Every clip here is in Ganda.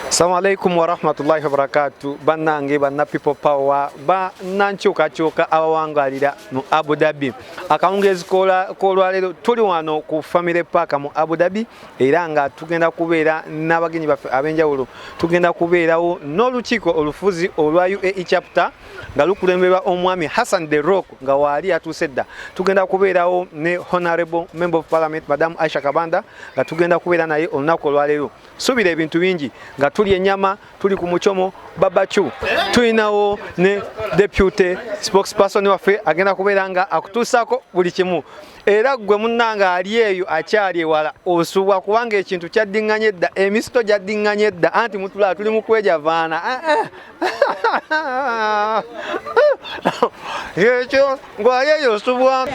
Assalamu alaikum wa rahmatullahi wa barakatuh. Banange banna people power ba nanchuka chuka abawangalira mu Abu Dhabi. Akawungezi kola lero tuli wano ku family park mu Abu Dhabi era nga tugenda kubeera n'abagenyi baffe abenjawulo. Tugenda kubeerawo n'olukiiko olufuzi olwa UAE chapter nga lukulemberwa omwami Hassan the Rock nga wali atusedda. Tugenda kubeerawo ne honorable member of parliament Madam Aisha Kabanda nga tugenda kubeera naye olunaku olwaleero. Subira ebintu bingi nga tuli enyama, tuli ku muchomo, babachu. Tulinawo ne deputy spokesperson waffe agenda kubeera nga akutuusako buli kimu. Era gwe munnanga ali eyo akyali ewala osubwa kubanga ekintu kyaddinganye edda, emisito gyaddinganye edda, anti mutula tuli mu kwejavaana. Ekyo ngwayeyo osubwa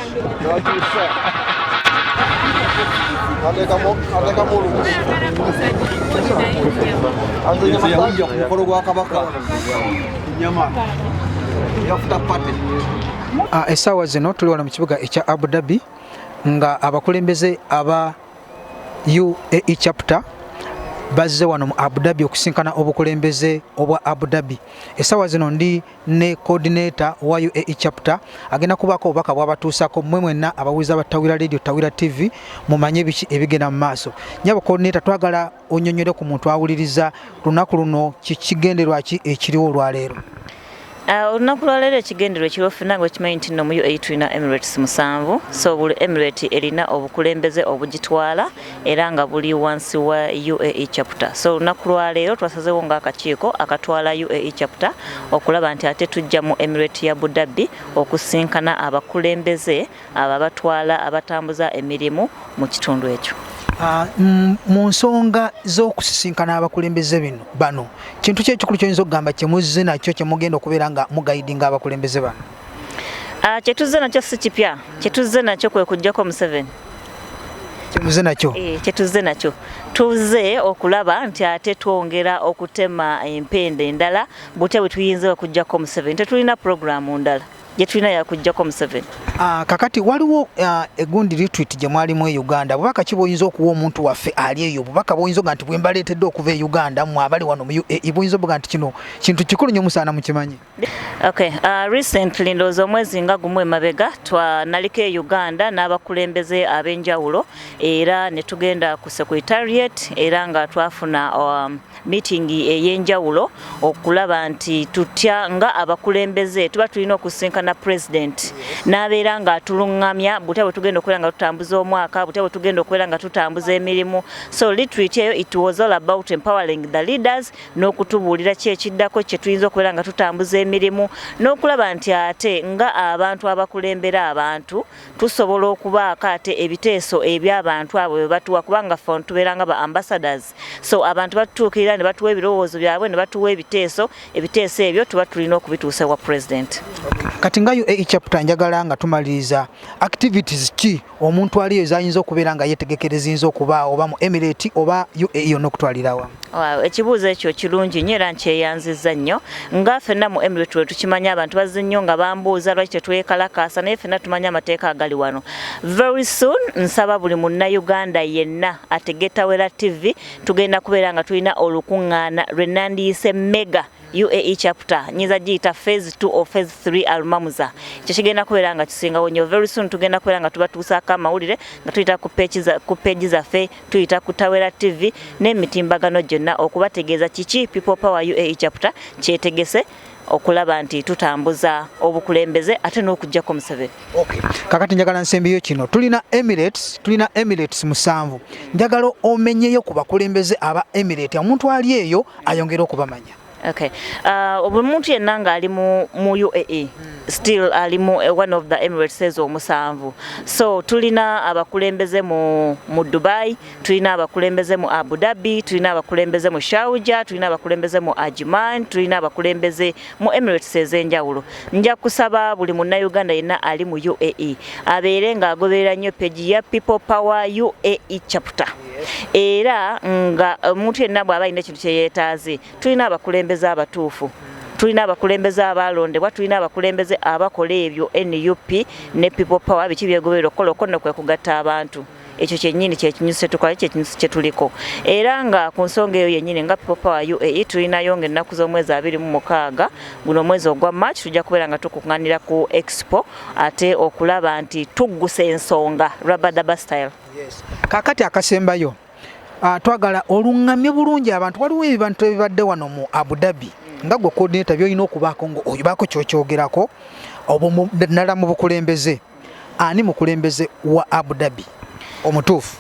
Essaawa zino tuli wano mu kibuga ekya Abu Dhabi nga abakulembeze aba UAE chapter bazze wano mu Abu Dhabi okusinkana obukulembeze obwa Abu Dhabi. Essaawa zino ndi ne coordinator wa UAE chapter agenda kubako obubaka bwabatuusako mmwe mwenna abawuliza ba Tawira Radio, Tawira TV mumanye biki ebigenda mu maaso. Nyabo coordinator twagala onnyonnyole ku muntu awuliriza lunaku luno kigenderwa ki ekiriwo olwaleero. Olunaku lwaleero ekigenderwa ekirofuna nga okimanyi nti nno mu UAE tulina Emirates 7, so buli Emirate erina obukulembeze obugitwala era nga buli wansi wa UAE chapter. So olunaku lwaleero twasazeewo ng'akakiiko akatwala UAE chapter okulaba nti ate tujja mu Emirate ya Abu Dhabi okusinkana abakulembeze ababatwala abatambuza emirimu mu kitundu ekyo. Mu nsonga z'okusisinkana abakulembeze bano kintu ki ekikulu ky'oyinza okugamba kyemuzze nakyo kyemugenda okubeera nga mugayidinga abakulembeze bano? Kyetuzze nakyo si kipya, kyetuzze nakyo kwe kujjako Museveni. Kyemuzze nakyo? Kyetuzze nakyo tuzze okulaba nti ate twongera okutema empende endala bute bwe tuyinza okujjako Museveni. Tetulina programu ndala gye tulina yakujjako Museveni. Kakati waliwo egundi retreat gye mwalimu e Uganda. Bubaka ki bwoyinza okuwa omuntu waffe ali eyo? Bubaka bwoyinza nga nti bwe mbaleetedde okuva e Uganda mmwe abali wano mu UAE bwoyinza okuga nti kino kintu kikulu nnyo musaana mukimanyi? Okay, recently ndowooza omwezi nga gumu emabega twanaliko e Uganda n'abakulembeze ab'enjawulo era ne tugenda ku secretariat era nga twafuna meeting ey'enjawulo okulaba nti tutya nga abakulembeze tuba tulina okusinkana president n'abeera nga atulungamya butya bwe tugenda okubeera nga tutambuza omwaka, butya bwe tugenda okubeera nga tutambuza emirimu. So retreat eyo it was all about empowering the leaders n'okutubuulira ki ekiddako kye tuyinza okubeera nga tutambuza emirimu n'okulaba nti ate nga abantu abakulembera abantu tusobola okubaako ate ebiteeso eby'abantu abo bye batuwa kubanga ffe tubeera nga ba ambassadors. So abantu batutuukirira ne batuwa ebirowoozo byabwe ne batuwa ebiteeso ebyo tuba tulina okubituusa wa president. Kati nga UAE chapter njagala nga tumaliriza activities ki omuntu aliyo zayinza okubeera nga yeetegekereza yinza okuba oba mu Emirate oba UAE yonna okutwalira wamu? Ekibuuzo ekyo kirungi nnyo era nkyeyanzizza nnyo nga ffenna mu Emirate we tukimanya abantu bazze nnyo nga bambuuza lwaki tetwekalakaasa naye ffenna tumanya amateeka agali wano. Very soon nsaba buli munnayuganda yenna atege Tawira TV tugenda kubeera nga tulina olukuŋŋaana lwe nandiise mega UAE chapter nyiza giyita phase 2 or phase 3 alumamuza. Ekyo kigenda kubeera nga kisingawo nnyo. Very soon tugenda kubeera nga tubatuusaako amawulire nga tuyita ku page zaffe, tuyita ku Tawira TV n'emitimbagano gyonna okubategeeza kiki People Power UAE chapter kyetegese okulaba nti tutambuza obukulembeze ate n'okujjako Museveni. Okay. Kakati njagala nsembiyo kino. Tulina Emirates 7. Njagala omenyeyo ku bakulembeze aba Emirate. Omuntu ali eyo ayongera okubamanya. Okay. Omuntu yenna nga ali mu UAE still ali mu one of the Emirates says omusanvu. So tulina abakulembeze mu Dubai, tulina abakulembeze mu Abu Dhabi, tulina abakulembeze mu Sharjah, tulina abakulembeze mu Ajman, tulina abakulembeze mu Emirates ez'enjawulo. Nja kusaba buli munnayuganda yenna ali mu UAE abeere nga agoberera nnyo page ya People Power UAE chapter. Era nga omuntu yenna bw'aba alina ekintu kye yeetaaze tulina abakulembeze abatuufu. tulina abakulembeze abalondebwa, tulina abakulembeze abakola ebyo NUP ne People Power biki byegoberera okukola okonna kwe kugatta abantu. ekyo kyennyini kyekinyusi tukola kyekinyusi kyetuliko era nga ku nsonga eyo yennyini nga People Power UAE tulinayo ng'ennaku z'omwezi 26 guno omwezi ogwa March tujja kubeera nga tukuŋŋaanira ku expo ate okulaba nti tuggusa ensonga Rabadaba style. Kakati akasembayo twagala oluŋŋamye bulungi abantu waliwo ebintu ebibadde wano mu Abu Dhabi nga gwe coordinator byolina okubaako ng'oyibaako kyokyogerako ddala mu bukulembeze ani mukulembeze wa Abu Dhabi omutuufu?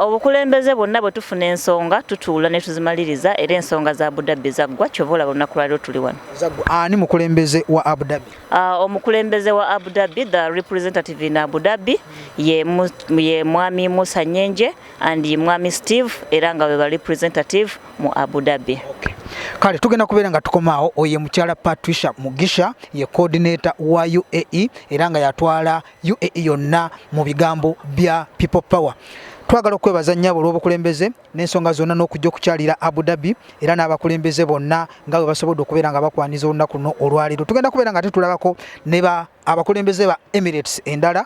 Obukulembeze bwonna bwe tufuna ensonga tutuula ne tuzimaliriza era ensonga za Abu Dhabi zaggwa kyova olaba olunaku lwaliro tuli wano. Ani mukulembeze wa Abu Dhabi? Omukulembeze wa Abu Dhabi, the representative in Abu Dhabi ye mwami Musa Nyenje and ye mwami Steve era nga bwe representative mu Abu Dhabi. Okay. Kale tugenda kubeera nga tukomaawo oye mukyala Patricia Mugisha ye coordinator wa UAE era nga yatwala UAE yonna mu bigambo bya People Power. Twagala okwebaza nnyabo olw'obukulembeze n'ensonga zonna n'okujja okukyalira Abu Dhabi era n'abakulembeze bonna nga bwe basobodde okubeera nga bakwaniza olunaku luno olwaleero. Tugenda kubeera nga tutulabako ne abakulembeze ba Emirates endala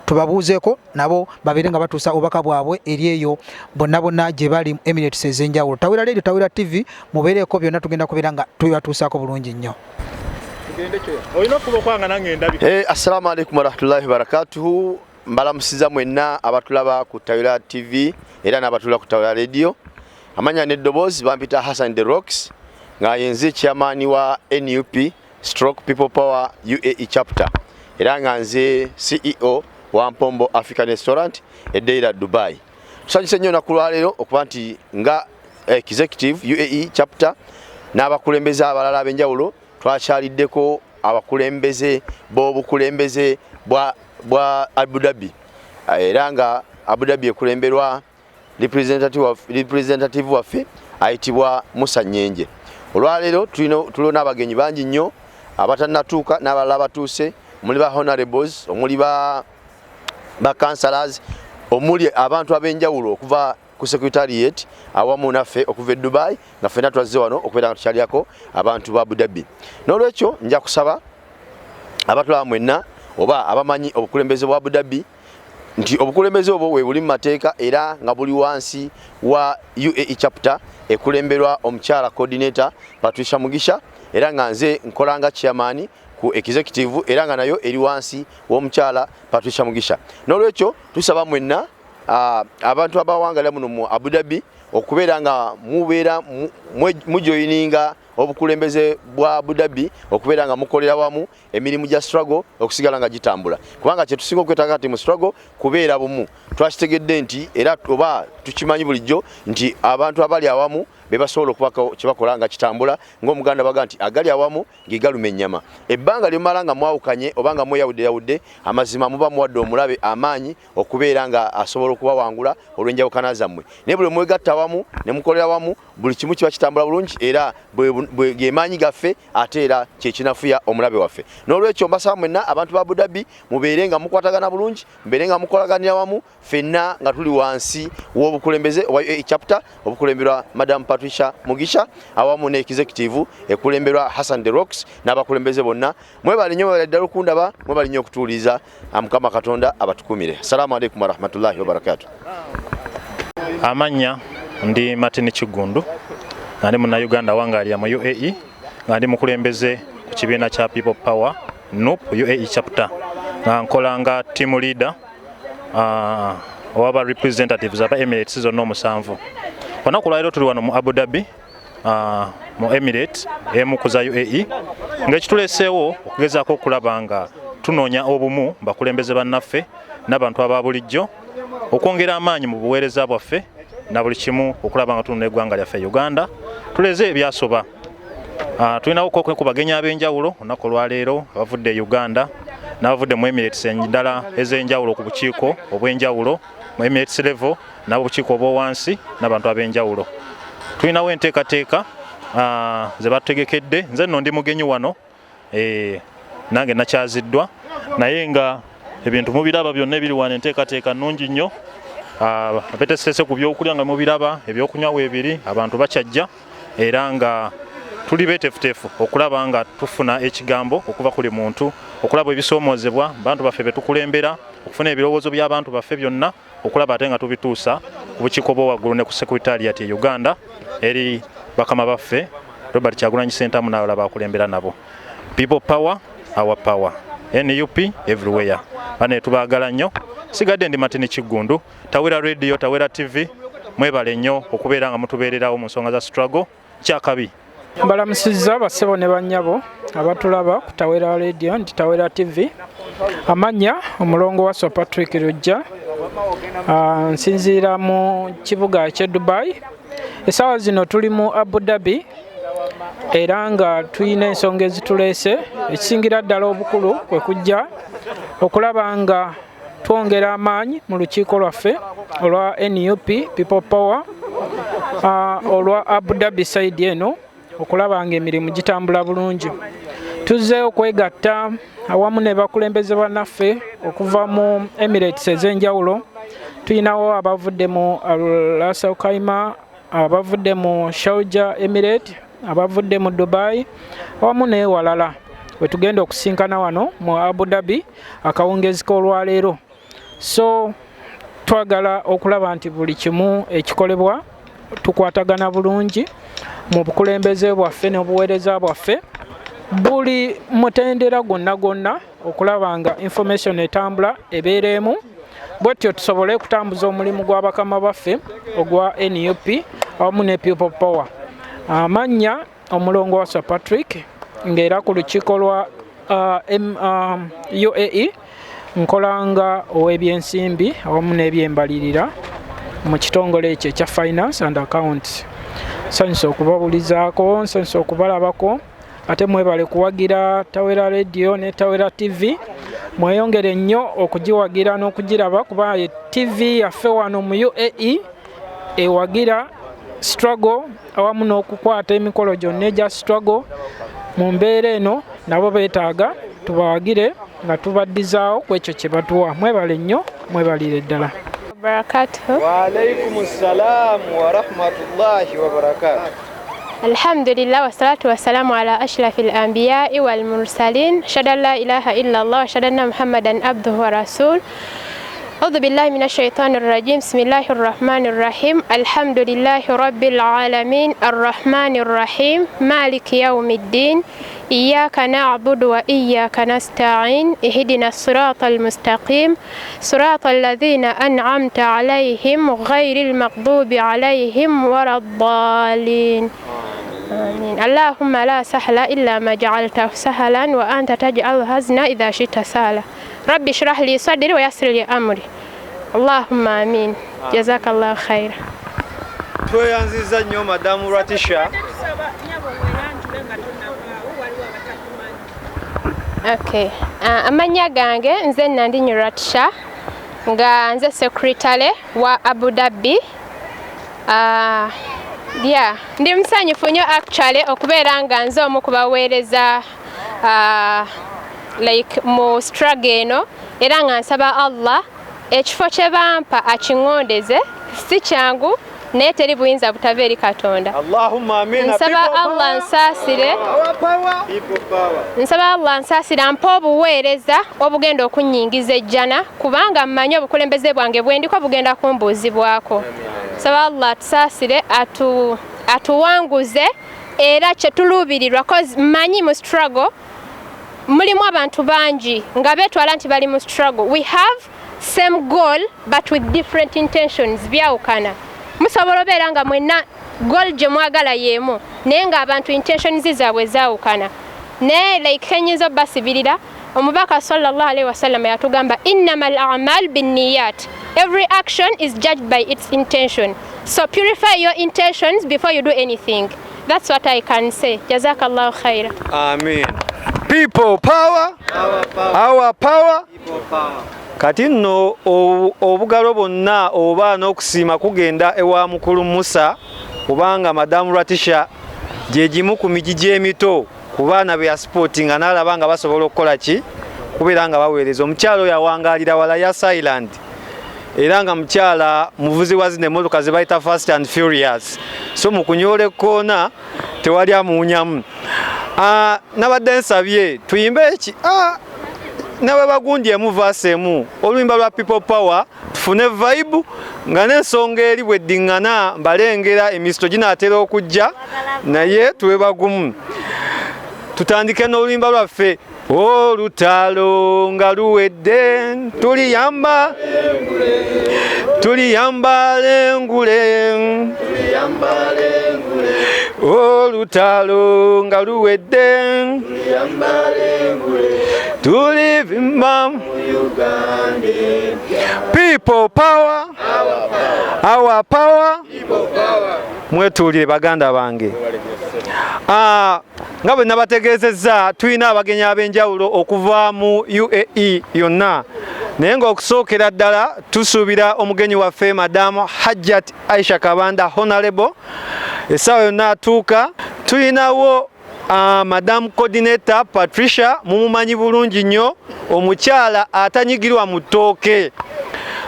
tubabuuzeeko nabo babeere nga batuusa obubaka bwabwe eri eyo bonna gye bali mu Emirates ez'enjawulo. Tawira Radio, Tawira TV mubeereeko byonna tugenda kubeera nga tubibatuusaako bulungi nnyo. Assalamu alaikum warahmatullahi wabarakatuhu. Mbalamusiza mwenna abatulaba ku Tawira TV era n'abatulaba ku Tawira Radio. Amanya n'eddoboozi bampita Hassan the Rocks nga yenze chairman wa NUP stroke People Power UAE chapter era nga nze CEO wa Mpombo African Restaurant edeira Dubai. Tusanyuse nnyo nakulwaleero okuba nti nga executive UAE chapter n'abakulembeze abalala ab'enjawulo twakyaliddeko abakulembeze b'obukulembeze bwa Abu Dhabi era nga Abu Dhabi ekulemberwa representative waffe ayitibwa Musa Nyenje. Olwaleero tulina n'abagenyi bangi nnyo abatannatuuka n'abalala batuuse omuli ba honorables omuli ba councillors omuli abantu ab'enjawulo okuva ku secretariat awamu naffe okuva e Dubai nga ffenna twazze wano okubeera nga tukyalyako abantu ba Abu Dhabi. N'olwekyo nja kusaba abatulaba mwenna oba abamanyi obukulembeze bwa Abu Dhabi nti obukulembeze obwo we buli mu mateeka era nga buli wansi wa UAE chapter ekulemberwa omukyala coordinator Patricia Mugisha era nga nze nkolanga chairman ku executive era nga nayo eri wansi w'omukyala Patricia Mugisha. N'olwekyo tusaba mwenna abantu abawangalira muno mu Abu Dhabi okubeera nga mubeera mujoyininga obukulembeze bwa Abu Dhabi okubeera nga mukolera wamu emirimu gya struggle okusigala nga gitambula kubanga kye tusinga okwetaaga nti mu struggle kubeera bumu. Twakitegedde nti era oba tukimanyi bulijjo nti abantu abali awamu be basobola okubako kye bakola nga kitambula ng'omuganda baga nti agali awamu ngegaluma ennyama. Ebbanga lyomala nga mwawukanye oba nga mweyawudde amazima muba muwadde omulabe amaanyi okubeera nga asobola okubawangula olw'enjawukana zammwe. Naye buli mwegatta awamu ne mukolera wamu buli kimu kiba kitambula bulungi era gemaanyi gaffe ate era kyekinafuya omulabe waffe. N'olwekyo mbasaba mwenna abantu ba Abu Dhabi mubeere nga mukwatagana bulungi mubeere nga mukolaganira wamu ffenna nga tuli wansi w'obukulembeze wa chapter obukulemberwa Madam Patricia Mugisha awamu ne executive ekulemberwa Hassan the Rocks n'abakulembeze bonna. Mwebale nnyo mwebale ddala okundaba mwebale nnyo okutuuliza Mukama Katonda abatukumire. Assalamu alaikum warahmatullahi wabarakatuh. Amanya ndi Martin Kigundu nga ndi Munnayuganda wangalya mu UAE nga ndi mukulembeze ku kibiina kya People Power NUP UAE chapter nga nkolanga team leader owaba representatives aba Emirates zonna omusanvu. Olunaku lwaleero tuli wano mu Abu Dhabi mu Emirates emu kuza UAE ng'ekituleeseewo okugezaako okulaba nga tunoonya obumu bakulembeze bannaffe n'abantu aba bulijjo okwongera amaanyi mu buweereza bwaffe na buli kimu okulaba nga tununa eggwanga lyaffe Uganda tuleze ebyasoba. Tulinawo ku bagenyi ab'enjawulo olunaku olwaleero abavudde Uganda n'abavudde mu Emirates endala ez'enjawulo ku bukiiko obw'enjawulo mu Emirates level n'obukiiko obw'owansi n'abantu ab'enjawulo. Tulinawo enteekateeka ze batutegekedde. Nze nno ndi mugenyi wano nange nakyaziddwa naye nga ebintu mubiraba byonna ebiri wano enteekateeka nnungi nnyo. Abeteesese ku byokulya nga mubiraba ebyokunywa weebiri abantu bakyajja era nga tuli beeteefuteefu okulaba nga tufuna ekigambo okuva kuli muntu okulaba ebisoomozebwa bantu baffe betukulembera okufuna ebirowoozo by'abantu baffe byonna okulaba ate nga tubituusa ku bukiiko bw'owaggulu ne ku Secretariat e Uganda eri bakama baffe Robert Kyagulanyi Ssentamu n'abalala bakulembera nabo. People power, our power. NUP everywhere. Bane tubaagala nnyo. Sigadde ndi Martin Kiggundu, Tawera Radio, Tawera TV, mwebale nnyo okubeera nga mutubeererawo mu nsonga za struggle kyakabi. Mbalamusizza bassebo ne bannyabo abatulaba ku Tawera Radio ndi Tawera TV. Amanya omulongo wa Sir Patrick Rujja, nsinziira mu kibuga kye Dubai. Essaawa zino tuli mu Abu Dhabi era nga tulina ensonga ezituleese. Ekisingira ddala obukulu kwe kujja okulaba nga twongera amaanyi mu lukiiko lwaffe olwa NUP People Power olwa Abu Dhabi side eno okulaba nga emirimu gitambula bulungi. Tuzze okwegatta awamu ne bakulembeze bannaffe okuva mu Emirates ez'enjawulo. Tuyinawo abavudde mu Ras Al Khaimah, abavudde mu Sharjah Emirate, abavudde mu Dubai awamu n'ewalala. We tugenda okusinkana wano mu Abu Dhabi akawungezi k'olwaleero. So twagala okulaba nti buli kimu ekikolebwa tukwatagana bulungi mu bukulembeze bwaffe n'obuweereza bwaffe. Buli mutendera gonna okulaba nga information etambula ebeeremu, bwetyo tusobole kutambuza omulimu gw'abakama baffe ogwa NUP awamu ne People Power. Amanya omulongo wa Sir Patrick ng'era ku lukiiko lwa UAE nkolanga ow'ebyensimbi awamu n'ebyembalirira mu kitongole ekyo ekya finance and accounts. Nsanyusa okubabulizaako, nsanyusa okubalabako, ate mwebale kuwagira Tawera Radio ne Tawera TV. Mweyongere nnyo okugiwagira n'okugiraba kuba TV yaffe wano mu UAE ewagira struggle awamu n'okukwata emikolo gyonna egya struggle mu mbeera eno. Nabo beetaaga tubawagire nga tubaddizaawo ku ekyo kye batuwa. Mwebale nnyo, mwebalire ddala. Barakatuh. Wa alaikumus salam wa rahmatullahi wa barakatuh. Alhamdulillah wassalatu wassalamu ala ashrafil anbiya'i wal mursalin. Ashhadu an la ilaha illallah wa ashhadu anna Muhammadan abduhu wa rasul. أعوذ بالله من الشيطان الرجيم بسم الله الرحمن الرحيم الحمد لله رب العالمين الرحمن الرحيم مالك يوم الدين إياك نعبد وإياك نستعين اهدنا الصراط المستقيم صراط الذين أنعمت عليهم غير المغضوب عليهم ولا الضالين آمين. اللهم لا سهل إلا ما جعلته سهلا وأنت تجعل الحزن إذا شئت سهلا ربي اشرح لي صدري ويسر لي أمري اللهم آمين جزاك الله خير. Tweyanziza nnyo Madamu Ratisha. Okay. Amanya gange nze Nandinyi Ratisha nga nze secretary wa Abu Dhabi. Yeah, ndi musanyufu nnyo actually okubeera nga nze omu ku baweereza like mu struggle eno era nga nsaba Allah ekifo kye bampa akingondeze si kyangu naye teri buyinza butava eri Katonda. Allahumma amina. Nsaba Allah nsaasire, nsaba Allah nsaasire mpa obuweereza obugenda okunnyingiza ejjana kubanga mmanyi obukulembeze bwange bwendiko bugenda kumbuuzibwako. Nsaba Allah tusaasire atuwanguze era kye tuluubirirwa cause mmanyi mu struggle mulimu abantu bangi nga beetwala nti bali mu struggle. We have same goal but with different intentions. Byawukana musobola obeera nga mwenna goal gye mwagala yeemu naye nga abantu intentions zaabwe zaawukana naye like kenyinza basibirira omubaka sallallahu alaihi wasallam yatugamba innamal a'mal binniyat, every action is judged by its intention, so purify your intentions before you do anything. That's what I can say. Jazakallahu khaira. Amen. People power, our power. Kati nno obugalo bonna oba n'okusiima kugenda ewa mukulu Musa kubanga Madamu Ratisha gye gimu ku migi gy'emito ku baana be yasportinga n'alaba nga basobola okukola ki kubeera nga baweereza. Omukyalo yawangaalira wala ya Island era nga mukyala muvuzi wa zino emmotoka ze bayita Fast and Furious, so mu kunyoola ekkoona tewali amuwunyamu. Nabadde nsabye tuyimbe eki nawe bagundye mu verse emu oluyimba lwa people power tufune vibe nga n'ensonga eri bweddiŋŋana mbalengera emisito ginaatera okujja naye tuwe bagumu. Tutandike n'oluyimba lwaffe olutalo nga luwedde tuliyamba lengule olutalo nga luwedde tulivimba people power our power mwetuulire baganda bange. Nga bwe nabategeezezza tulina abagenyi ab'enjawulo okuva mu UAE yonna naye ng'okusookera ddala tusuubira omugenyi waffe madamu Hajjat Aisha Kabanda honorable essaawa yonna atuuka. Tulinawo madamu coordinator Patricia mumumanyi bulungi nnyo omukyala atanyigirwa mu ttooke.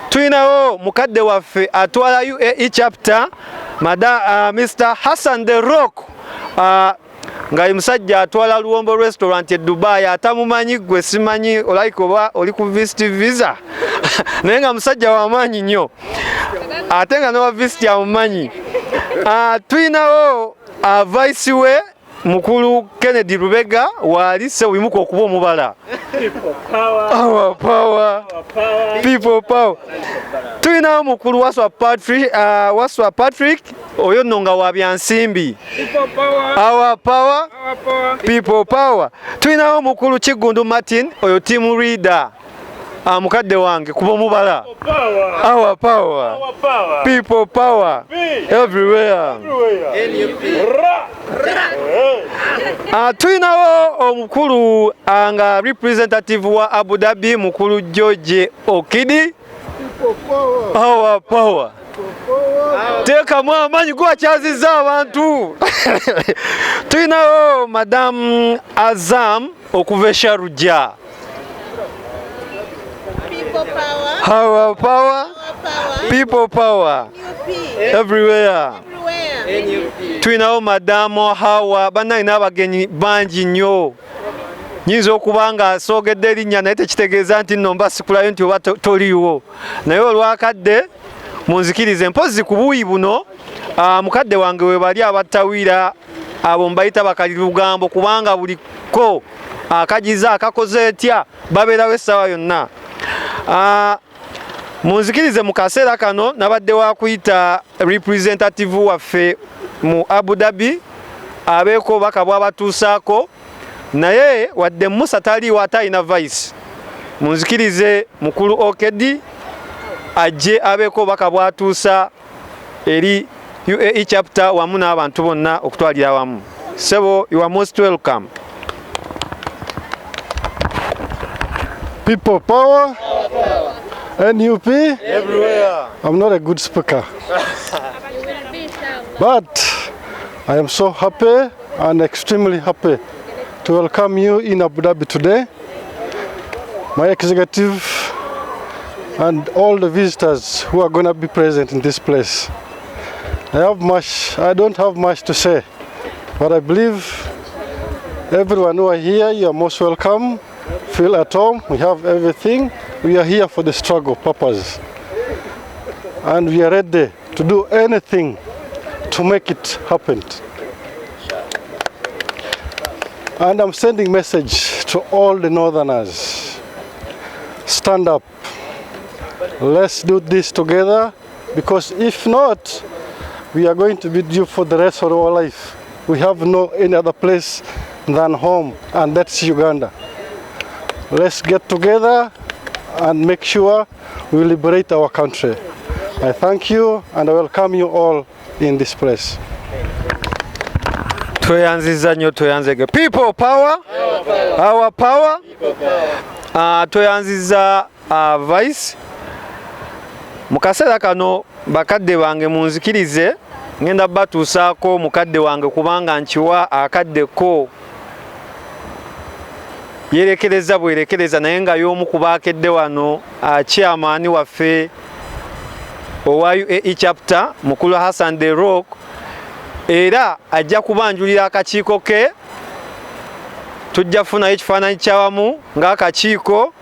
Tulinawo mukadde waffe atwala UAE chapter Mr. Hassan the Rock nga musajja atwala Luwombo restaurant e Dubai atamumanyi gwe simanyi olaiko oba oli ku visit visa naye nga musajja w'amaanyi nnyo ate nga n'owa visit amumanyi. Tulinawo vice we mukulu Kennedy Rubega waali sewimuka okuba omubala our power people power. Tulinawo mukulu Waswa Patrick oyo nno nga wa byansimbi our power people power. Tulinawo mukulu Kigundu Martin oyo team leader mukadde wange kuba omubala our power people power everywhere. Tulinawo omukulu nga representative wa Abu Dhabi mukulu George Okidi our power. Teekamu amaanyi gwakyazizza abantu. Tulinawo madamu Azam okuva e Sharjah our power people power everywhere. Tulinawo madamu Hawa bannalina abagenyi bangi nnyo nyinza okuba nga asoogedde erinnya naye tekitegeeza nti nno mbasikulayo nti oba toliiwo naye olwakadde munzikirize mpozi ku buuyi buno mukadde wange we bali abattawira abo mbayita bakalirugambo kubanga buliko akagiza akakoze etya babeerawo essaawa yonna. Munzikirize mu kaseera kano nabadde wakuyita representative waffe mu Abu Dhabi abeeko baka bwabatuusaako naye wadde Musa taliiwo ate alina vice. Munzikirize mukulu Okedi ajje abeeko baka bwatuusa eri UAE chapter wamu n'abantu bonna okutwalira wamu. Sebo, you are most welcome. People power, NUP, Everywhere. I'm not a good speaker, but I am so happy and extremely happy to welcome you in Abu Dhabi today, my executive and all the visitors who are going to be present in this place. I don't have much to say, but I believe everyone who are here, you are most welcome. Feel at home, we have everything. We are here for the struggle purpose. And we are ready to do anything to make it happen. And I'm sending message to all the northerners. Stand up. Let's do this together, because if not, we are going to be due for the rest of our life. We have no any other place than home, and that's Uganda. Let's get together and make sure we liberate our country. I thank you and I welcome you all in this place. Tweyanziza nnyo tweyanzege. People power, our power. Tweyanziza vice. Mu kaseera kano bakadde bange munzikirize ngenda batuusaako mukadde wange kubanga nkiwa akaddeko yerekereza bwerekereza naye nga y'omu ku baakedde wano chairman waffe owa UAE chapter mukulu Hassan the Rock era ajja kubanjulira akakiiko ke tujja kufunayo ekifaananyi kyawamu ng'akakiiko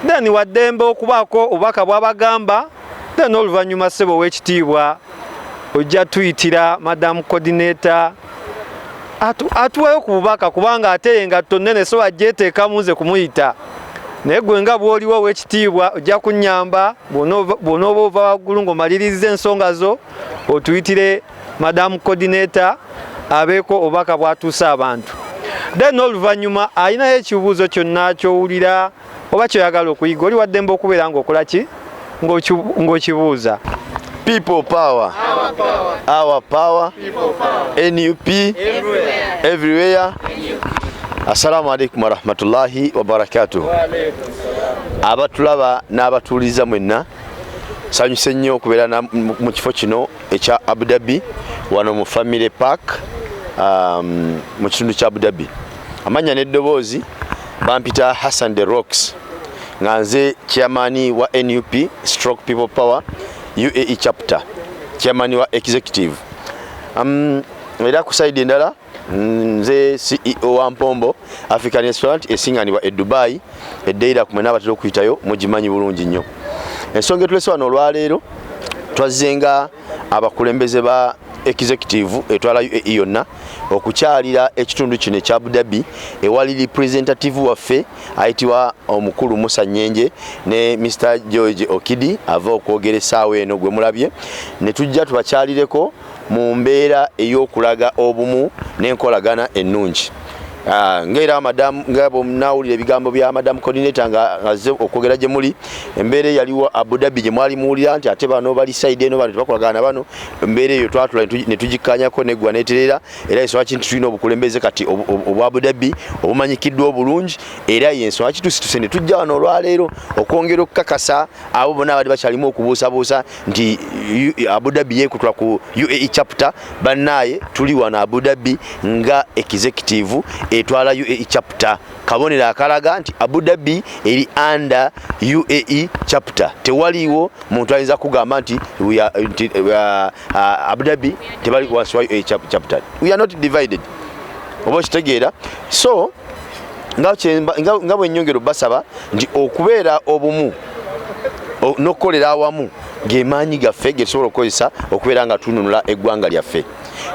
then waddembe okubaako obubaka bw'abagamba then oluvannyuma ssebo w'ekitiibwa ojja tuyitira Madam Coordinator atuweyo ku bubaka kubanga ate engatto nnene so agyeteekamu nze kumuyita naye gwe nga bw'oliwo w'ekitiibwa ojja kunnyamba bw'onooba ova waggulu ng'omaliriza ensonga zo otuyitire Madam Coordinator abeeko obubaka bw'atuuse abantu then oluvannyuma alinayo ekibuuzo kyonna ky'owulira oba kyoyagala okuyiga oli waddembe okubeera ng'okola ki ng'okibuuza. People power. Our power. NUP. Everywhere. Assalamu alaikum warahmatullahi wabarakatuh. Abatulaba n'abatuuliza mwenna sanyuse nnyo okubeera mu kifo kino ekya Abu Dhabi wano mu Family Park mu kitundu kya Abu Dhabi. Amanya n'eddoboozi bampita Hassan the Rocks nga nze chairman wa NUP stroke People Power UAE chapter, chairman wa executive. Era ku side endala nze CEO wa Mpombo African Restaurant esinganibwa e Dubai eddeira kumwe n'abatera okuyitayo mugimanyi bulungi nnyo. Ensonga etulese wano olwaleero twazenga abakulembeze ba executive etwala UAE yonna okukyalira ekitundu kino ekya Abu Dhabi ewali representative waffe ayitibwa omukulu Musa Nyenje ne Mr. George Okidi ava okwogera essaawa eno gwe mulabye ne tujja tubakyalireko mu mbeera ey'okulaga obumu n'enkolagana ennungi. Ngera madam ngabo mnawulira ebigambo bya Madam Coordinator nga azze okwogera gye muli embeera yaliwo Abu Dhabi gye mwali muwulira nti ate bano bali side eno bano bakolagana bano embeera eyo twatula ne tugikanyako neggwa neterera era ensonga kintu tulina obukulembeze kati obwa Abu Dhabi obumanyikiddwa obulungi era yensonga kitusituse ne tujja wano olwaleero okwongera okukakasa abo bonna abali bakyalimu okubuusabuusa nti Abu Dhabi yeekutula ku UAE chapter bannaye tuli wano Abu Dhabi nga executive etwala UAE chapter kabonera akalaga nti Abu Dhabi eri under UAE chapter tewaliwo muntu ayinza kugamba nti Abu Dhabi tebali wansi wa UAE chapter. We are not divided oba kitegeera so nga bwennyongero basaba nti okubeera obumu n'okukolera awamu gemaanyi gaffe ge tusobola okukozesa okubeera nga tununula eggwanga lyaffe.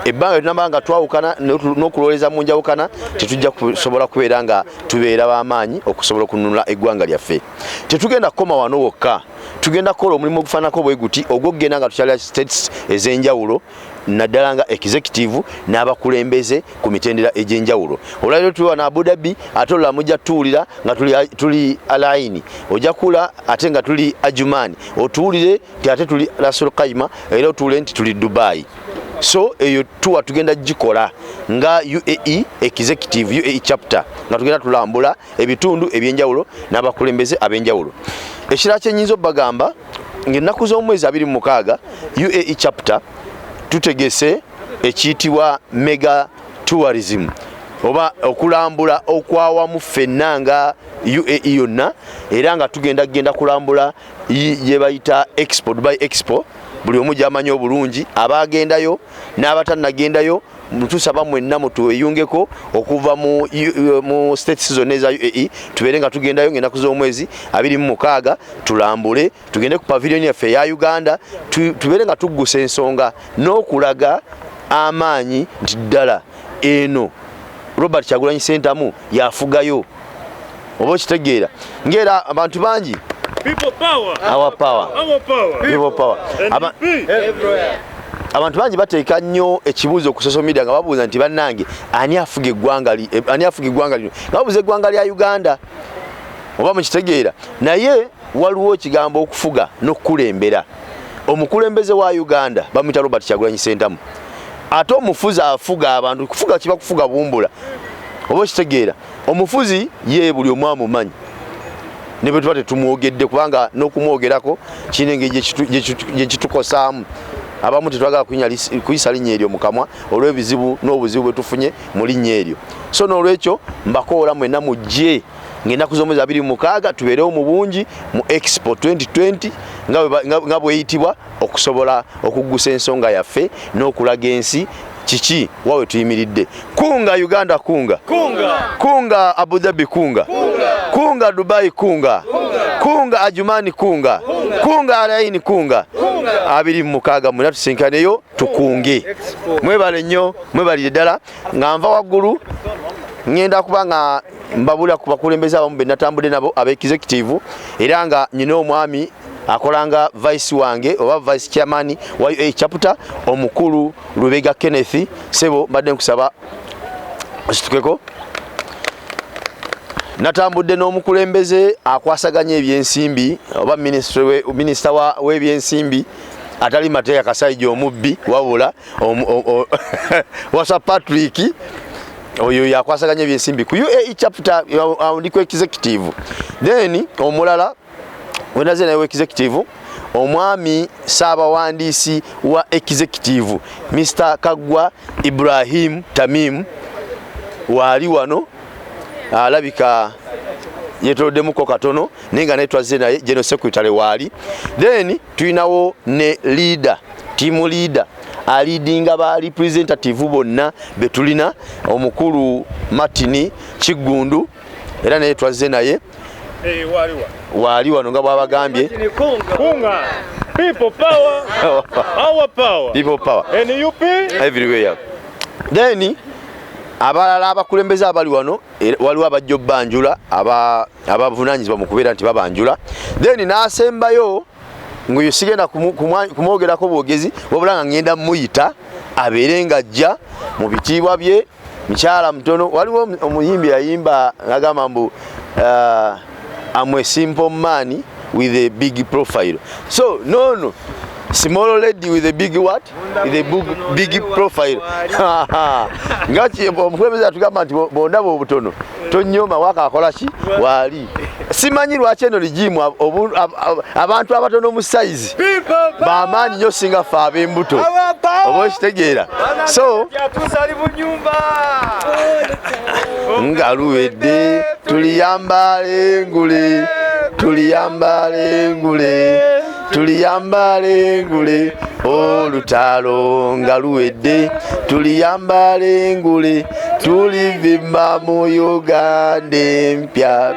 Ebbanga tunamba nga twawukana n'okuloweza mu njawukana tetujja kusobola kubeera nga tubeera b'amaanyi okusobola okununula eggwanga lyaffe. Tetugenda kukoma wano wokka, tugenda kukola omulimu ogufaanako bwe guti ogw'okugenda nga tukyalira states ez'enjawulo naddala nga executive n'abakulembeze ku mitendera egy'enjawulo. Olwaleero tuli wano Abu Dhabi ate olulala mujja tuwulira nga tuli Alaini, ojja kula ate nga tuli Ajumani, otuwulire nti ate tuli Rasul Kaima era otuwulire nti tuli Dubai. So eyo tuwa tugenda gikola nga UAE executive UAE chapter nga tugenda tulambula ebitundu ebyenjawulo n'abakulembeze ab'enjawulo. Ekirala kyennyinza obbagamba ng'ennaku z'omwezi 26 UAE chapter tutegese ekiyitibwa mega tourism oba okulambula okwawamu ffenna nga UAE yonna era nga tugenda kulambula ye bayita Expo Dubai Expo. Buli omu gy'amanyi obulungi abagendayo n'abatannagendayo tusaba mwenna mutweyungeko okuva mu states zonna eza UAE tubeere nga tugendayo ng'ennaku z'omwezi 26 tulambule tugende ku pavilion yaffe eya Uganda tubeere nga tuggusa ensonga n'okulaga amaanyi nti ddala eno Robert Kyagulanyi Ssentamu yafugayo oba okitegeera ng'era abantu bangi People power. Our power. Our power. People power. Abantu bangi bateeka nnyo ekibuuzo ku social media nga babuuza nti bannange ani afuga eggwanga lino nga babuuza eggwanga lya Uganda oba mukitegeera naye waliwo ekigambo okufuga n'okukulembera. Omukulembeze wa Uganda bamuyita Robert Kyagulanyi Ssentamu ate omufuzi afuga abantu kufuga kiba kufuga bumbula oba kitegeera omufuzi ye buli omu amumanyi nebe tuba tetumwogedde kubanga n'okumwogerako kinenge gye kitukosaamu abamu tetwagala kuyisa linnya eryo mu kamwa olw'ebizibu n'obuzibu bwe tufunye mu linnya eryo. So n'olwekyo mbakoola mwenna mujje ng'ennaku z'omwezi 26 tubeerewo mu bungi mu Expo 2020 nga bweyitibwa okusobola okuggusa ensonga yaffe n'okulaga ensi kiki wawe tuyimiridde kunga Uganda kunga Abu Dhabi kunga Dubai kunga Ajumani kunga Alaini kunga 26 mwena tusinkaneyo tukunge mwebale nnyo mwebalire ddala nga nva waggulu ngenda kuba nga mbabula ku bakulembeze abamu be natambudde nabo aba executive era nga nyina omwami akolanga vice wange oba vice chairman wa UAE chapter omukulu Lubega Kenneth sebo mbadde nkusabaositukeko natambudde n'omukulembeze akwasaganya ebyensimbi oba minister w'ebyensimbi atali Mateya Kasaijo omubbi wabula wasa Patrick oyo yakwasaganya ebyensimbi ku UAE chapter ndiko executive then omulala wenaze nawe executive omwami Saabawandiisi wa executive Mr. Kagwa Ibrahim Tamim wali wano alabika yetodemuko katono ninga netwaze naye general secretary wali then tuinawo ne leader team leader alidinga ba representative bonna betulina omukulu Martini Kigundu era naye twaze naye wali wano nga bwabagambye kunga people power our power people power NUP everywhere then abalala abakulembeze abali wano waliwo abajja banjula abavunanyizibwa mu kubeera nti babanjula then nasembayo nguyo sigenda kumwogerako bwogezi wabula nga ngenda muyita abeere nga ajja mu bitiibwa bye mukyala mutono waliwo omuyimbi yayimba agamba mbu I'm a simple man with a big profile. So no small lady with a big what? With a big profile. Ngati omukulembeze atugamba nti bondabo obutono tonyoma waka akola ki wali simanyi lwaki eno ligimu abantu abatono mu size bamaanyi nnyo singa ffe ab'embuto oba okitegeera so ngaluwedde tuliyambale ngule olutalo ngaluwedde tuliyambale ngule tulivimba mu Uganda empya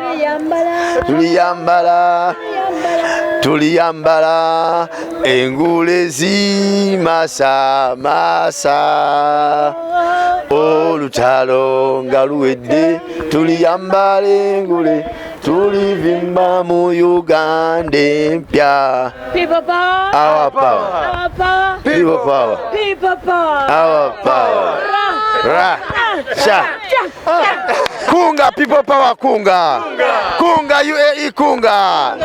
tuliyambala engule zimasa olutalo ngaluwedde tuliyambale ngule tulivimba mu Uganda empya people power our power people power our power kunga people power kunga UAE kunga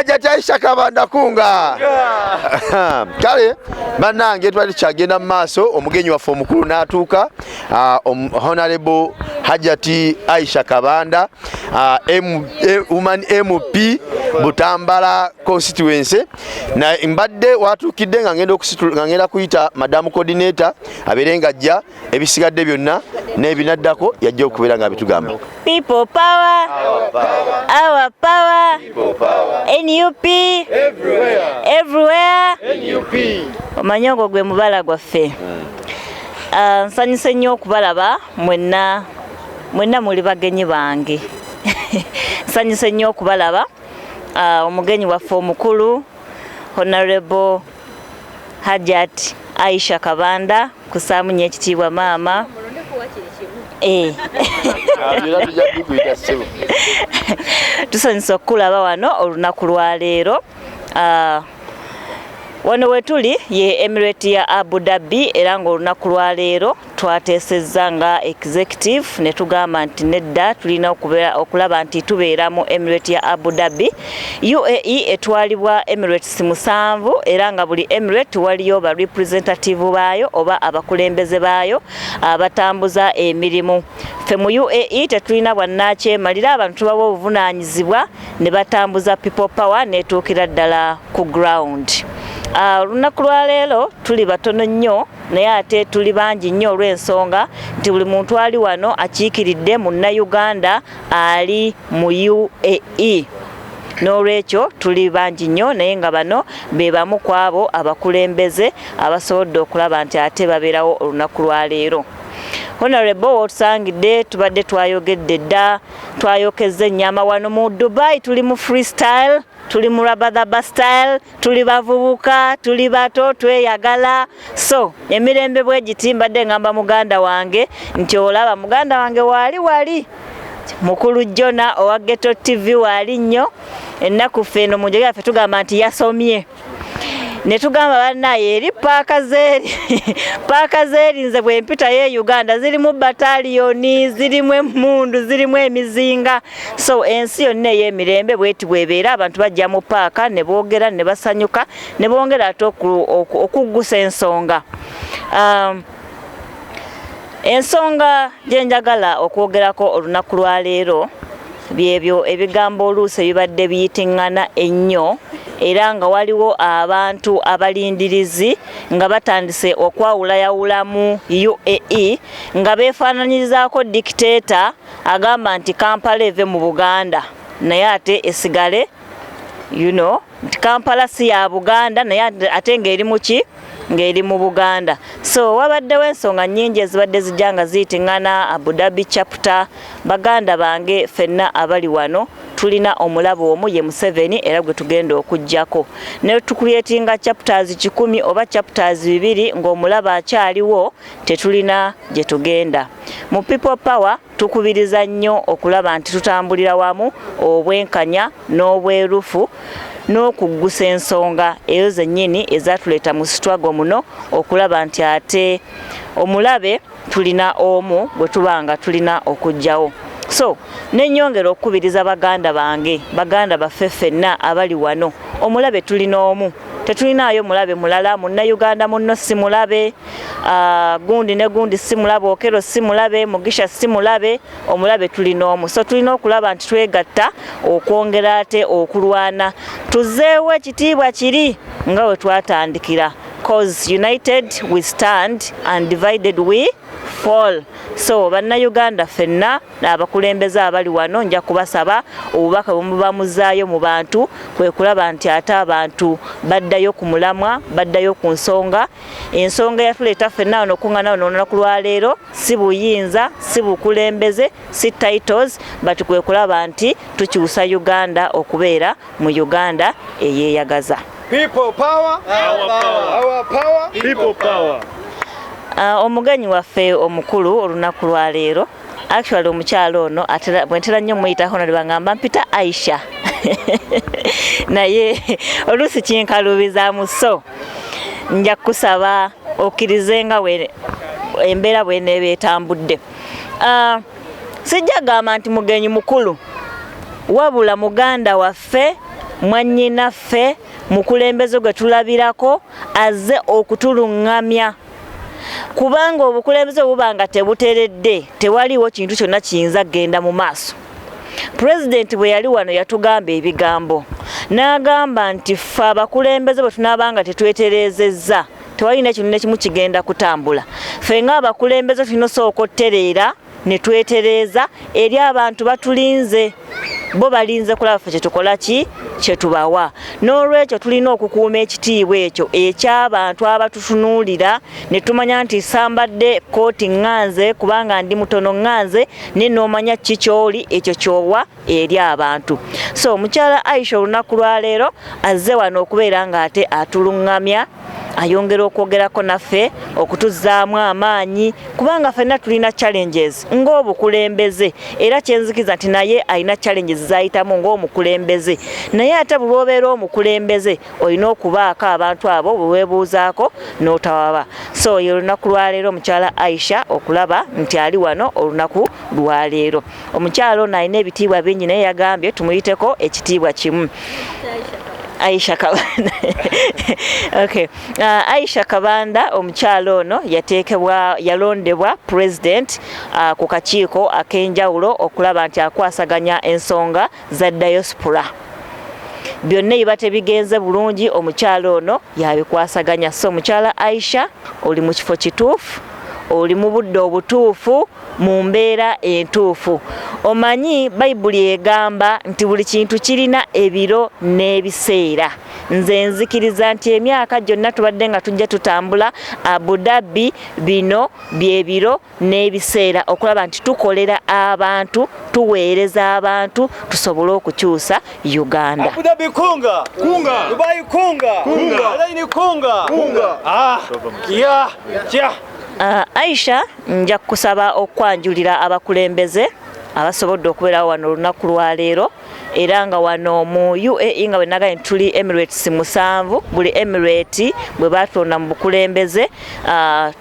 jati Aisha Kabanda kunga kale banange twali kyagenda mu maaso omugenyi waffe omukulu n'atuuka honorable Hajati Aisha Kabanda woman MP Butambala constituency na mbadde watukidde nga ngenda kuyita madam coordinator aberenga ajja ebisigadde byonna n'ebinaddako yajja okubeera nga bitugamba people power our power NUP everywhere NUP omanyogo gwe mubala gwaffe nsanyuse nnyo okubalaba mwenna muli bagenyi bange nsanyuse nnyo okubalaba omugenyi waffe omukulu honorable Hajat Aisha Kabanda kusaamu nnyo ekitiibwa maama tusanyuse okukulaba wano olunaku lwa leero wano wetuli ye Emirate ya Abu Dhabi era nga olunaku lwa leero twateesezza nga executive ne tugamba nti nedda tulina okulaba nti tubeera mu Emirate ya Abu Dhabi. UAE etwalibwa Emirates 7 era nga buli Emirate waliyo ba representative baayo oba abakulembeze baayo abatambuza emirimu. Ffe mu UAE tetulina bwannakyemalira abantu tubawa obuvunaanyizibwa ne batambuza people power netuukira ddala ku ground. Olunaku lwa leero tuli batono nnyo naye ate tuli bangi nnyo olw'ensonga nti buli muntu ali wano akiikiridde munna Uganda ali mu UAE. n'olwekyo tuli bangi nnyo naye nga bano be bamu ku abo abakulembeze abasobodde okulaba nti ate babeerawo olunaku lwa leero. Honorable otusangidde tubadde twayogedde dda twayokezza ennyama wano mu Dubai tuli mu freestyle tuli mu rabadaba style tuli bavubuka tuli bato tweyagala so emirembe bwe giti mbadde ngamba muganda wange nti olaba muganda wange wali mukulu Jona owa Ghetto TV wali nnyo ennaku ffeno mu njogera ffe tugamba nti yasomye ne tugamba bannaye eri paaka zeeri nze bwe mpita ye Uganda zirimu bataliyoni zirimu emmundu zirimu emizinga so ensi yonna ey'emirembe bweti bwebeera abantu bajja mu paaka ne boogera ne basanyuka ne bongera ate okuggusa ensonga. Ensonga gye njagala okwogerako olunaku lwa leero byebyo ebigambo oluusi ebibadde biyitiŋŋana ennyo era nga waliwo abantu abalindirizi nga batandise okwawulayawulamu UAE nga beefaananyirizaako dictator agamba nti Kampala eve mu Buganda naye ate esigale nti Kampala si ya Buganda naye ate ng'eri mu ki ng'eri mu Buganda. So wabaddewo ensonga nnyingi ezibadde zijja nga ziyitiŋŋana Abu Dhabi chapter. Baganda bange ffenna abali wano tulina omulabo omu ye Museveni era gwe tugenda okujjako ne tukuleetinga chapters 10 oba chapters 2 ng'omulabo akyaliwo tetulina gye tugenda. Mu People Power tukubiriza nnyo okulaba nti tutambulira wamu obwenkanya n'obwerufu n'okuggusa ensonga ezo zennyini ezatuleeta mu struggle muno okulaba nti ate omulabe tulina omu bwe tubanga tulina okujjawo. So nenyongera okubiriza baganda bange baganda baffe ffenna abali wano omulabe tulina omu tetulinayo mulabe mulala munna Uganda munno si mulabe gundi ne gundi si mulabe Okero si mulabe Mugisha si mulabe omulabe tulina omu so tulina okulaba nti twegatta okwongera ate okulwana tuzeewo ekitiibwa kiri nga we twatandikira cause united we stand and divided we fall. So bannayuganda ffenna abakulembeze abali wano nja kubasaba obubaka bwe muzaayo mu bantu kwe kulaba nti ate abantu baddayo ku mulamwa baddayo ku nsonga ensonga yatuleeta ffenna wano okuŋŋaana wano olunaku lwa leero si buyinza si bukulembeze si titles but kwe kulaba nti tukyusa Uganda okubeera mu Uganda eyeeyagaza. People power, our power, People power. Omugenyi waffe omukulu olunaku lwa leero actually omukyalo ono bwentera nnyo muyita honorable ngamba mpita Aisha naye oluusi kinkalubizaamu so nja kusaba okkirizenga embeera bweneeba etambudde. Sijja gamba nti mugenyi mukulu wabula muganda waffe mwannyinaffe mukulembeze gwe tulabirako azze okutuluŋŋamya kubanga obukulembeze bubanga tebuteredde tewaliwo kintu kyonna kiyinza genda mu maaso. President bwe yali wano yatugamba ebigambo n'agamba nti ffe abakulembeze bwe tunaabanga tetwetereezezza tewalina kintu nekimu kigenda kutambula. Ffe ng'abakulembeze tulina osooka ottereera ne twetereeza eri abantu batulinze bo balinze kulaba ffe kyetukola ki kyetubawa n'olwekyo tulina okukuuma ekitiibwa ekyo eky'abantu abatutunuulira ne tumanya nti sambadde kooti ŋŋanze kubanga ndi mutono ŋŋanze ne n'omanya ki ky'oli ekyo ky'owa eri abantu. So omukyala Aisha olunaku lwa leero azze wano okubeera ng'ate atuluŋŋamya ayongera okwogerako naffe okutuzzaamu amaanyi kubanga ffenna tulina challenges ng'obukulembeze era kyenzikiza nti naye alina challenges zayitamu ng'omukulembeze naye ate bwe obeera omukulembeze olina okubaako abantu abo bwe weebuuzaako n'otawaba. So olunaku lwa leero omukyala Aisha okulaba nti ali wano olunaku lwa leero. Omukyala ono alina ebitiibwa bingi naye yagambye tumuyiteko ekitiibwa kimu. Aisha Kabanda. Okay. Aisha Kabanda omukyalo ono yalondebwa president ku kakiiko ak'enjawulo okulaba nti akwasaganya ensonga za diaspora. Byonna biba tebigenze bulungi omukyalo ono yabikwasaganya. So omukyala Aisha oli mu kifo kituufu oli mu budde obutuufu mu mbeera entuufu. Omanyi Bayibuli egamba nti buli kintu kirina ebiro n'ebiseera. Nze nzikiriza nti emyaka gyonna tubadde nga tujja tutambula Abu Dhabi, bino byebiro n'ebiseera okulaba nti tukolera abantu, tuweereza abantu, tusobole okukyusa Uganda. Abu Dhabi kunga, kunga, Dubai kunga, kunga, Alaini kunga, kunga. Yeah, yeah. Aisha, nja kusaba okwanjulira abakulembeze abasobodde okubeerawo wano olunaku lwa leero, era nga wano mu UAE nga bwe nagaye tuli Emirates 7, buli Emirate bwe batonda mu bukulembeze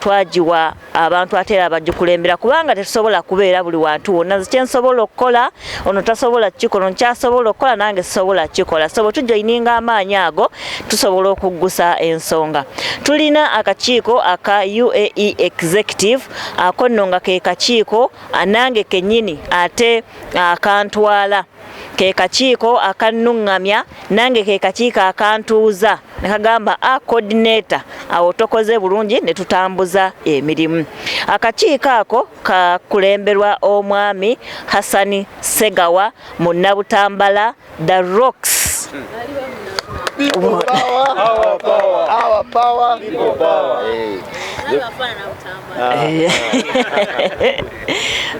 twagiwa abantu ate era abagikulembera, kubanga tetusobola kubeera buli wantu wonna. Nze kyensobola okukola ono tasobola kikola, nkyasobola okukola nange sisobola kikola, so bwe tujoininga amaanyi ago tusobola okuggusa ensonga. Tulina akakiiko aka UAE Executive, ako nno nga ke kakiiko nange kennyini ate akantwala, ke kakiiko akannuŋŋamya, nange ke kakiiko akantuuza ne kagamba coordinator, awo tokoze bulungi ne tutambuza emirimu. Akakiiko ako kakulemberwa omwami Hassan Segawa mu Butambala, The Rocks. People power, our power, our power, people power.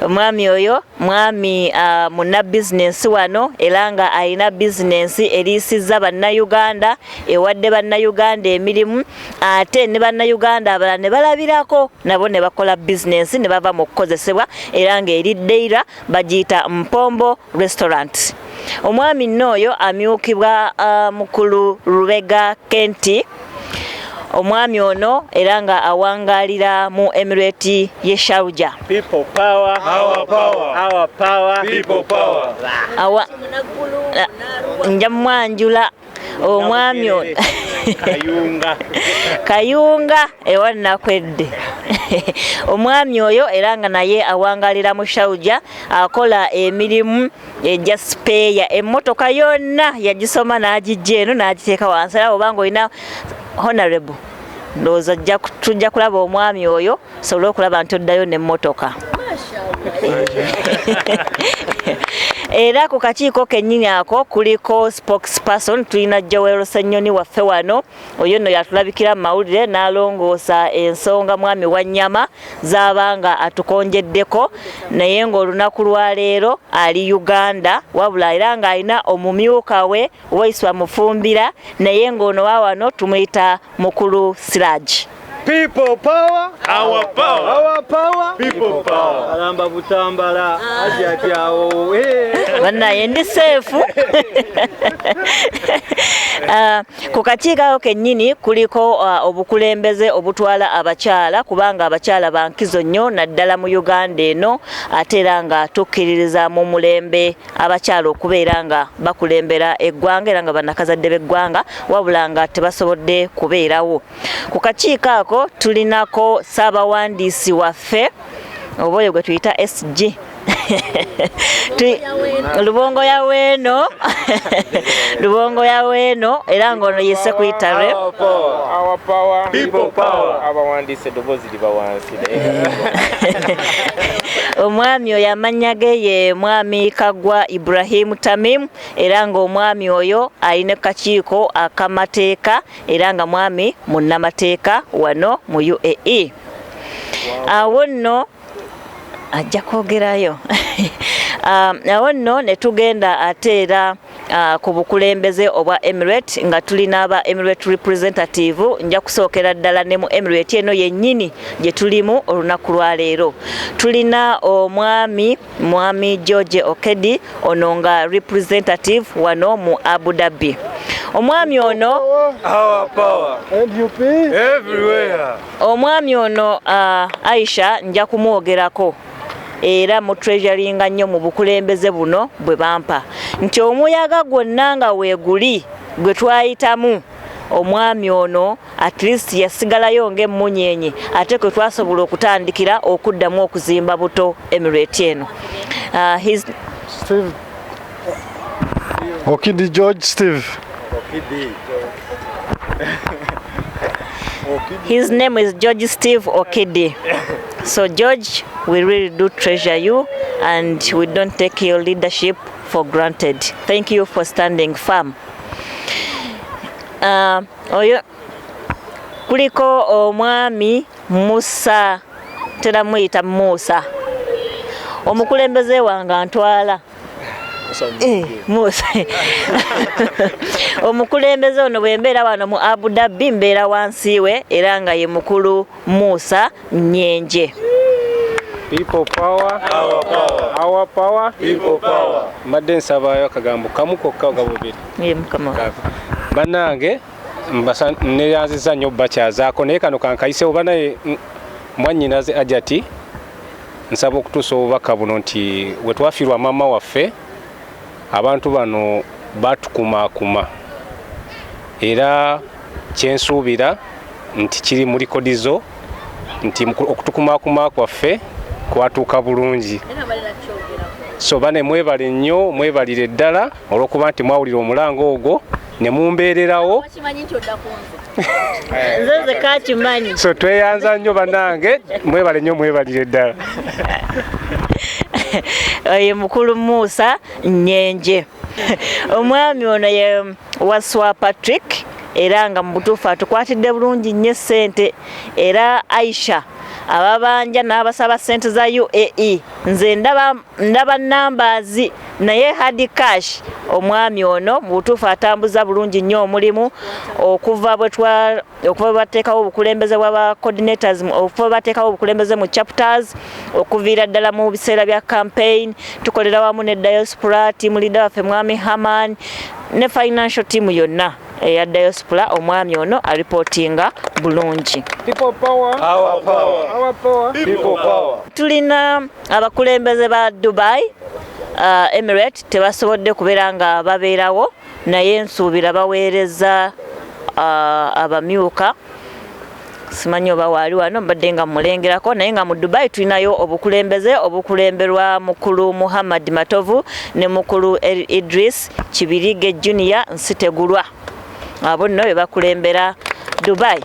Mwami oyo mwami muna business wano, era nga alina business erisiza bannayuganda, ewadde bannayuganda emirimu, ate ne bannayuganda abalala ne balabirako nabo ne bakola business ne bava mu kukozesebwa, era nga eriddeira bagiyita Mpombo Restaurant. Omwami nnoyo amyukibwa mukulu Rubega Kenti. Omwami ono era nga awangalira mu Emirate ye Sharjah. People power, our power, our power, people power. Njamwanjula omwami ono Kayunga ewanakwedde. Omwami oyo era nga naye awangalira mu Sharjah, akola emirimu ejja spare emmotoka yonna yagisoma n'agijja eno n'agiteeka wansi. Era obanga olina honorable ndowooza tujja kulaba omwami oyo, sobole okulaba nti oddayo n'emmotoka. Era ku kakiiko kennyini ako kuliko spokesperson, tulina Joel Ssenyonyi waffe wano, oyo nno yatulabikira mu mawulire n'alongoosa ensonga mwami wa nnyama z'abanga atukonjeddeko, naye ng'olunaku lwa leero ali Uganda, wabula era ng'alina omumyuka we Waiswa Mufumbira, naye ng'ono wa wano tumuyita Mukulu Siraj. People power, our power, our power, people power. Alamba Butambala, ajatyawo. Banaye ndi safe. Ku kakiiko kennyini kuliko obukulembeze obutwala abakyala, kubanga abakyala bankizo nnyo naddala mu Uganda eno, ate era nga tukkiririza mu mulembe abakyala okubeera nga bakulembera eggwanga era nga bannakazadde b'eggwanga, wabula nga tebasobodde kubeerawo. Ku kakiiko ako tulinako Ssaabawandiisi waffe, oba oyo gwe tuyita SG Lubongo ya weno Lubongo ya weno era ngono yese kuyitare our power, people power, abawandiise dobozi libawansi. Omwami oyo amannya ge ye mwami Kagwa Ibrahim Tamim, era nga omwami oyo alina kakiiko akamateeka era nga mwami munnamateeka wano mu UAE. Awo nno ajja kwogerayo. Awo nno ne tugenda ate era ku bukulembeze obwa Emirate nga tulina aba Emirate representative, nja kusookera ddala ne mu Emirate eno yennyini gye tulimu olunaku lwa leero. Tulina mwami George Okedi, ono nga representative wano mu Abu Dhabi. Omwami ono Our power, NUP everywhere. Omwami ono Aisha nja kumwogerako era mu treasuringa nnyo mu bukulembeze buno bwe bampa nti omuyaga gwonna nga weeguli gwe twayitamu, omwami ono at least yasigalayo ng'emmunyenye ate kwe twasobola okutandikira okuddamu okuzimba buto Emirate eno. Steve. Okidi George Steve. His name is George Steve Okidi. So George, we really do treasure you and we don't take your leadership for granted. Thank you for standing firm. Oyo kuliko omwami Musa, tera muyita Musa, omukulembeze wange antwala Musa. Omukulembeze ono bwembeera wano mu Abu Dhabi mbeera wansi we era nga ye mukulu Musa Nyenje. People power, our power. Our power, people power. Madden sabayo kagambo kamu kokka gabubiri. Ye mukama. Banange neyanziza nnyo bakyazaako naye kano kankayise oba naye mwannyinaze ajati nsaba okutuusa obubaka buno nti we twafiirwa maama waffe abantu bano batukumaakuma era kyensuubira nti kiri mu likodi zo nti okutukumaakuma kwaffe kwatuuka bulungi. So bane mwebale nnyo, mwebalire ddala olw'okuba nti mwawulira omulango ogwo ne mumbeererawo. Nze kakimanyi. So tweyanza nnyo bannange, mwebale nnyo, mwebalire ddala. Ye mukulu Musa Nyenje. Omwami ono ye Waswa Patrick era nga mu butuufu atukwatidde bulungi nnyo ssente era Aisha ababanja n'abasaba ssente za UAE nze ndaba numbers naye hard cash. Omwami ono mu butuufu atambuza bulungi nnyo omulimu okuva bateekawo obukulembeze bwa coordinators, okuva bateekawo obukulembeze mu chapters, okuviira ddala mu biseera bya campaign. Tukolera wamu ne diaspora team leader waffe Mwami Haman ne financial team yonna eya diaspora. Omwami ono alipotinga bulungi. People power, our power. Our power, people power. Tulina abakulembeze ba Dubai Emirates tebasobodde kubeera nga babeerawo naye nsuubira baweereza abamyuka. Simanyi oba waali wano mbadde nga mulengerako naye nga mu Dubai tulinayo obukulembeze obukulemberwa mukulu Muhammad Matovu ne mukulu Idris Kibirige Junior Nsitegulwa. Abo nno be bakulembera Dubai.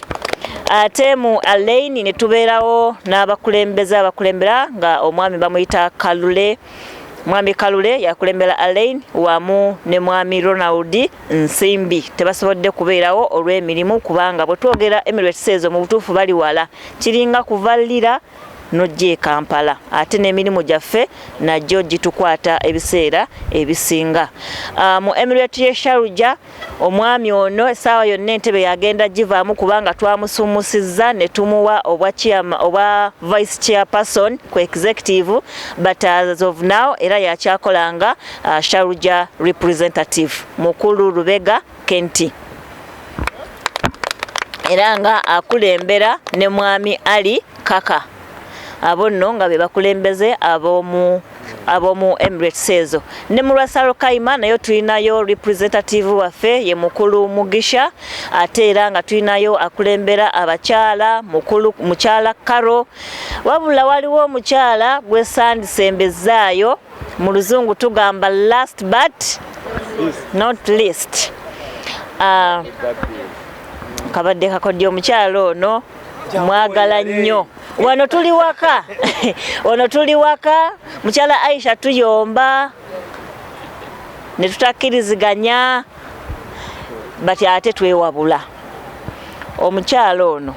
Ate mu Alain ne tubeerawo n'abakulembeze abakulembera nga omwami bamuyita Kalule. Mwami Kalule yakulembera Alain wamu ne mwami Ronald Nsimbi. Tebasobodde kubeerawo olw'emirimu kubanga bwe twogera Emirates ezo mu butuufu bali wala kiringa kuvalira nojje Kampala ate n'emirimu gyaffe najjo gitukwata ebiseera ebisinga. Mu Emirates ye Sharjah omwami ono essaawa yonna entebe yagenda givaamu kubanga twamusumusizza ne tumuwa obwa vice chairperson ku executive but as of now era yakyakolanga Sharjah representative mukulu Rubega Kenti era nga akulembera ne mwami Ali Kaka. Abo nno nga be bakulembeze abomu Emirates ezo. Ne mu Rasalo Kaima nayo tulinayo representative waffe ye mukulu Mugisha ate era nga tulinayo akulembera abakyala mukyala Karo. Wabula waliwo omukyala gwe sandisembezaayo mu luzungu tugamba last but not least. Kabadde kakodya omukyala ono mwagala nnyo. Wano tuli waka mukyala Aisha tuyomba ne tutakkiriziganya bati ate twewabula. Omukyala ono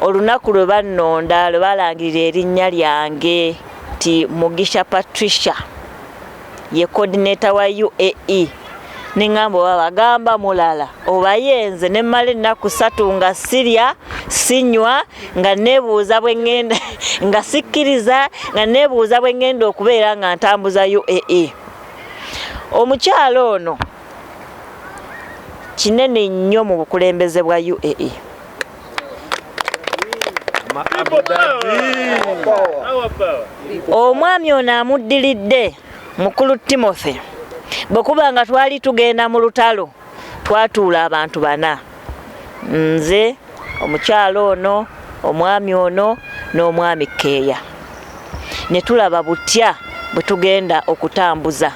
olunaku lwe bannonda lwe balangirira erinnya lyange ti Mugisha Patricia ye coordinator wa UAE nengamba babagamba mulala obayenze ne male ennaku 3 nga sirya sinywa nga nebuuza bwengenda nga sikkiriza nga nebuuza bwengenda okubeera nga ntambuza UAE. Omukyala ono kinene nnyo mu bukulembeze bwa UAE. Omwami ono amuddiridde mukulu Timothy bwekuba nga twali tugenda mu lutalo twatuula abantu 4 nze omukyala ono omwami ono n'omwami Keya ne tulaba butya bwe tugenda okutambuza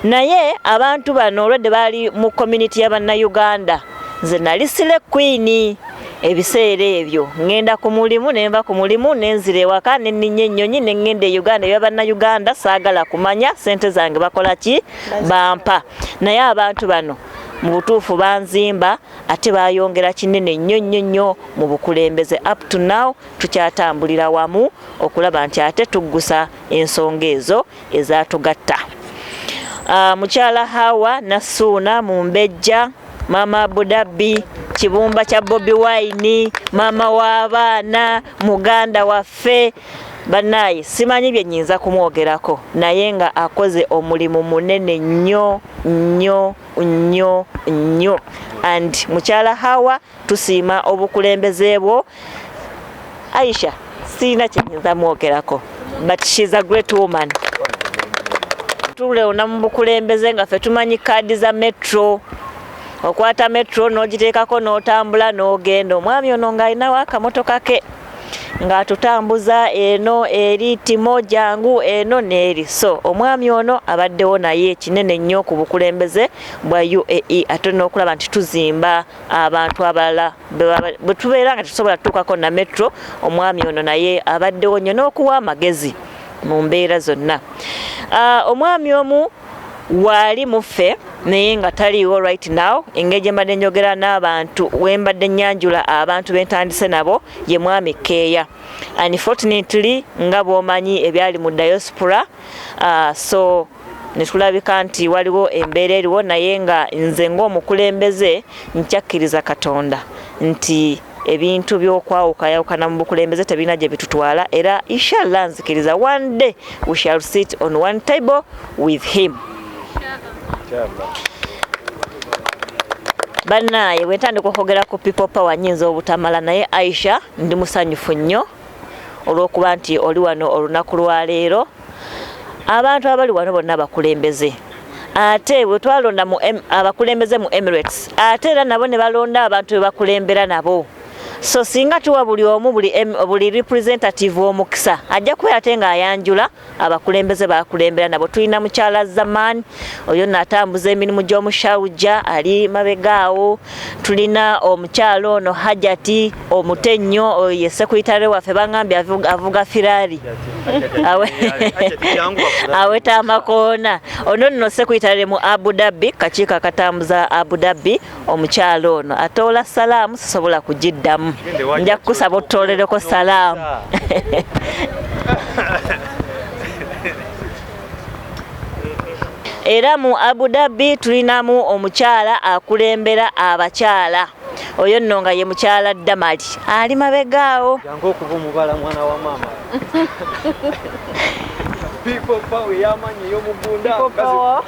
naye abantu bano olwedde bali mu community y'Abannayuganda nze nali sile queen ebiseera ebyo ngenda ku mulimu nemba ku mulimu nenzire ewaka nenninnya ennyonyi nengenda e Uganda ebya bannayuganda saagala kumanya sente zange bakola ki bampa naye abantu bano mu butuufu banzimba ate bayongera kinene nnyo mu bukulembeze up to now tukyatambulira wamu okulaba nti ate tuggusa ensonga ezo ezatugatta. Mukyala Hawa Nasuuna Mumbejja, Mama Abu Dhabi, Kibumba kya Bobi Wine, mama w'abaana, muganda waffe. Bannaye simanyi bye nnyinza kumwogerako naye nga akoze omulimu munene nnyo and mukyala Hawa tusiima obukulembeze bwo. Aisha sina kye nnyinza mwogerako but she's a great woman. Tuleona mu bukulembeze nga ffe tumanyi kaadi za metro, okwata metro n'ogiteekako n'otambula n'ogenda. Omwami ono ng'alinawo akamotoka ke ng'atutambuza eno eri Timo jangu eno n'eri. So omwami ono abaddewo naye kinene nnyo ku bukulembeze bwa UAE ate n'okulaba nti tuzimba abantu abalala bwe tubeera nga tusobola tutuukako na metro. Omwami ono naye abaddewo nnyo n'okuwa amagezi mu mbeera zonna. Omwami omu wali muffe naye nga taliiwo right now. Engeri gye mbadde njogera n'abantu wembadde nyanjula abantu bentandise nabo ye mwami Keeya. Unfortunately nga bw'omanyi ebyali mu diaspora so netulabika nti waliwo embeera eriwo naye nga nze ng'omukulembeze nkyakkiriza Katonda nti ebintu by'okwawukayawukana mu bukulembeze tebirina gye bitutwala era inshallah nzikiriza one day we shall sit on one table with him. Bannaye bwentandika okwogera ku people power nyinza obutamala naye Aisha ndi musanyufu nnyo olw'okuba nti oli wano olunaku lwa leero. Abantu abali wano bonna bakulembeze ate bwe twalonda abakulembeze mu Emirates ate era nabo ne balonda abantu be bakulembera nabo. So singa tuwa buli omu buli representative omukisa ajja kubeera ate ng'ayanjula abakulembeze bakulembera nabo. Tulina mukyala Zamani oyo n'atambuza emirimu gy'omushawuja ali mabegaawo. Tulina omukyalo ono Hajati Omutennyo ye sekuyitale waffe bangambye avuga Ferrari aweta amakoona. Ono nno sekuyitale mu Abu Dhabi kakiiko akatambuza Abu Dhabi omukyalo ono atoola salaamu sisobola kugiddamu. Nja kusaba otutolereko salaamu. Era mu Abu Dhabi tulinamu omukyala akulembera abakyala oyo nno nga ye mukyala Damali ali mabegaawo. Jangu okuva mubala mwana wa mama. People power yamanyi y'omugunda. Power.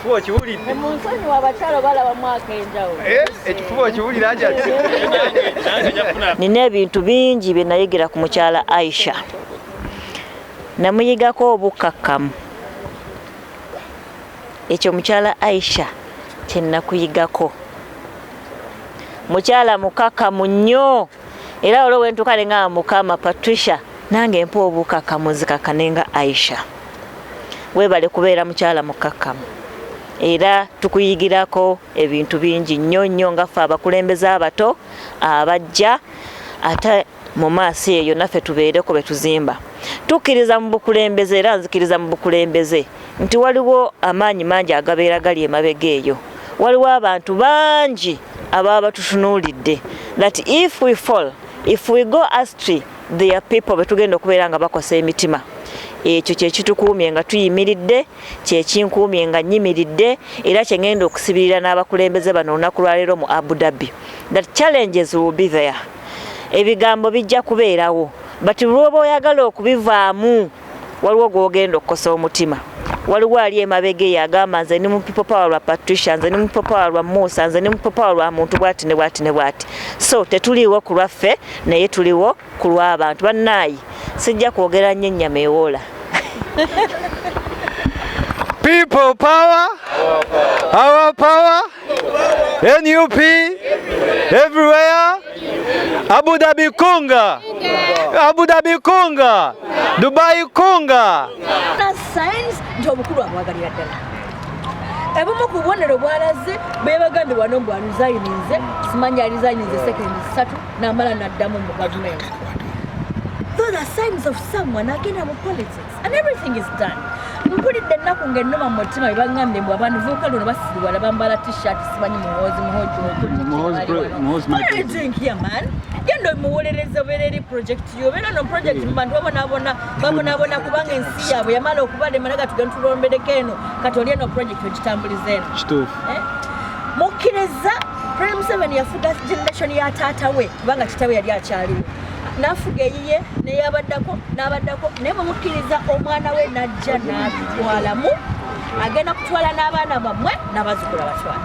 Ekifuba kiwulidde. Omunsonyi w'abakyala balaba mwaka enjawulo. Ekifuba kiwulira ajati. Nina ebintu bingi bye nayigira ku mukyala Aisha. Namuyigako obukakkamu. Ekyo mukyala Aisha kye nakuyigako. Mukyala mukakkamu nnyo era olwo wentuuka ne ngamba Mukama Patricia nange mpa obukakkamu nzikakkane nga Aisha. Weebale kubeera mukyala mukakkamu. Era tukuyigirako ebintu bingi nnyo nga ffe abakulembeze abato abajja ate mu maaso eyo naffe tubeereko be tuzimba. Tukkiriza mu bukulembeze era nzikiriza mu bukulembeze nti waliwo amaanyi mangi agabeera gali emabega eyo. Waliwo abantu bangi ababa batutunuulidde that if we fall, if we go astray, there are people betugenda okubeera nga bakosa emitima. Ekyo kye kitukuumye nga tuyimiridde, kye kinkuumye nga nnyimiridde era kye ngenda okusibirira n'abakulembeze bano olunaku lwa leero mu Abu Dhabi. That challenges will be there. Ebigambo bijja kubeerawo but lwoba oyagala okubivaamu waliwo gw'ogenda okukosa omutima. Waliwo ali emabega eyo agamba nze ni mu people power lwa Patricia, nze ni mu people power lwa Musa, nze ni mu people power lwa muntu bwati ne bwati ne bwati. So tetuliwo ku lwaffe naye tuliwo ku lw'abantu. Bannaayi sijja kwogera nnyo ennyama ewoola. People power, our power, NUP, everywhere. Abu Dhabi kunga, Abu Dhabi kunga, Dubai kunga. Science nti obukulu abwagalira ddala Ebumu ku bubonero bwalaze bebagambe wano mbw resigninze simanyi resigninze second satu n'amala n'addamu mu gavumenti. Those are signs of someone agenda mu politics and everything is done. Mpulidde ennaku ng'ennuma mu mutima bye baŋŋambye mbw abantu vuuka luno basibwala bambala t-shirt simanyi muhoozi What are you doing here, man? Genda muwolereza obeera eri project yo obeera no project mu bantu babonaabona kubanga ensi yaabwe yamala okubalema naga tugenda tulombereko eno kati oli eno project ogitambuliza eno kituufu mukkiriza Prime Museveni yafuga generation ya taata we kubanga kitawe yali akyaliwo n'afuga eyiye n'eyabaddako naye mumukkiriza omwana we n'ajja n'atwalamu agenda kutwala n'abaana bammwe n'abazzukulu batwala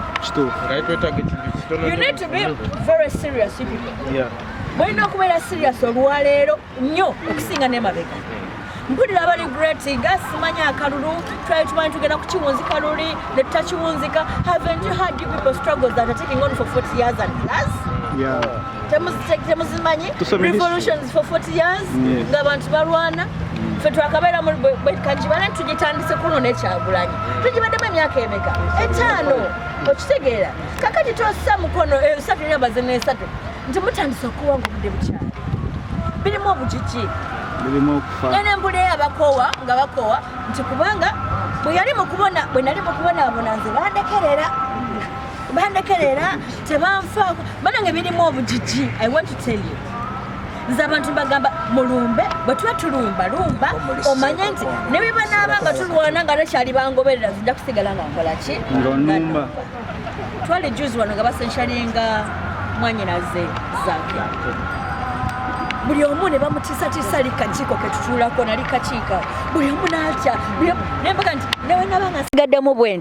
You need to be very serious people. Yeah. Mulina okubeera serious olwaleero nnyo okusinga n'emabega. Mpulira abali great nga simanya akalulu tumanyi tugenda kukiwunzika luli ne tutakiwunzika. Haven't you had you people struggles that are taking on for 40 years and plus? Yeah. Temuzimanyi revolutions for 40 years ng'abantu balwana. Ffe twakabeera mu kagibala tugitandise kuno n'ekyagulanyi. Tugibaddemu emyaka emeka? 5. Okitegeera kakati tossa mukono 3 nti mutandise okuwanguludde bukyali birimu obugiki birimu okufa ene mbuleyo abakoowa nga bakoowa nti kubanga bwe nali mu kubona nze bandekerera tebanfaako banange birimu obugiki. I want to tell you nze abantu bagamba mulumbe bwe tuba tulumba omanye nti ne bwe banaaba nga tulwana nga tekyali bangoberera nzija kusigala nga nkola ki ng'onumba. Twali juzi wano nga basenshalinga mwanyinaze zange buli omu ne bamutiisatiisa likakiiko ketutuulako nali kakiika buli omu n'atya nembaga nti newenaba nga nsigaddemu bwe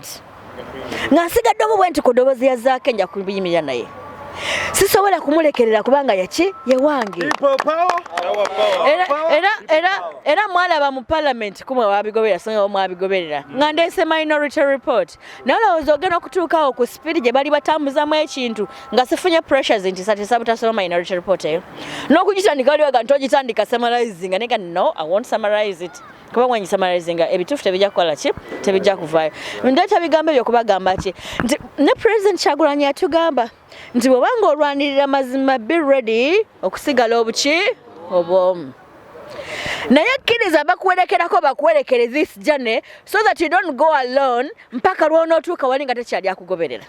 nti ku ddoboozi ya zaake nja kuyimirira naye sisobola kumulekerera kubanga ye wange era mwalaba mu parliament kumwe wabigoberera songa mwabigoberera nga ndeese minority report nalowooza ogenda okutuukawo ku speed gye bali batambuzamu ekintu nga sifunye pressures nti satisa butasoma minority report eyo n'okugitandika waliwaga nti ogitandika summarizing nega no I won't summarize it kuba mwanyi summarizing ebituufu tebijja kukola ki tebijja kuvaayo ndeeta bigambo ebyo kubagamba ki nti ne president Kyagulanyi yatugamba nti bw'obanga olwanirira mazima be ready okusigala obuki obwomu naye kkiriza bakuwerekere this journey so that you don't go alone mpaka lw'onootuuka wali nga tekyali akugoberera.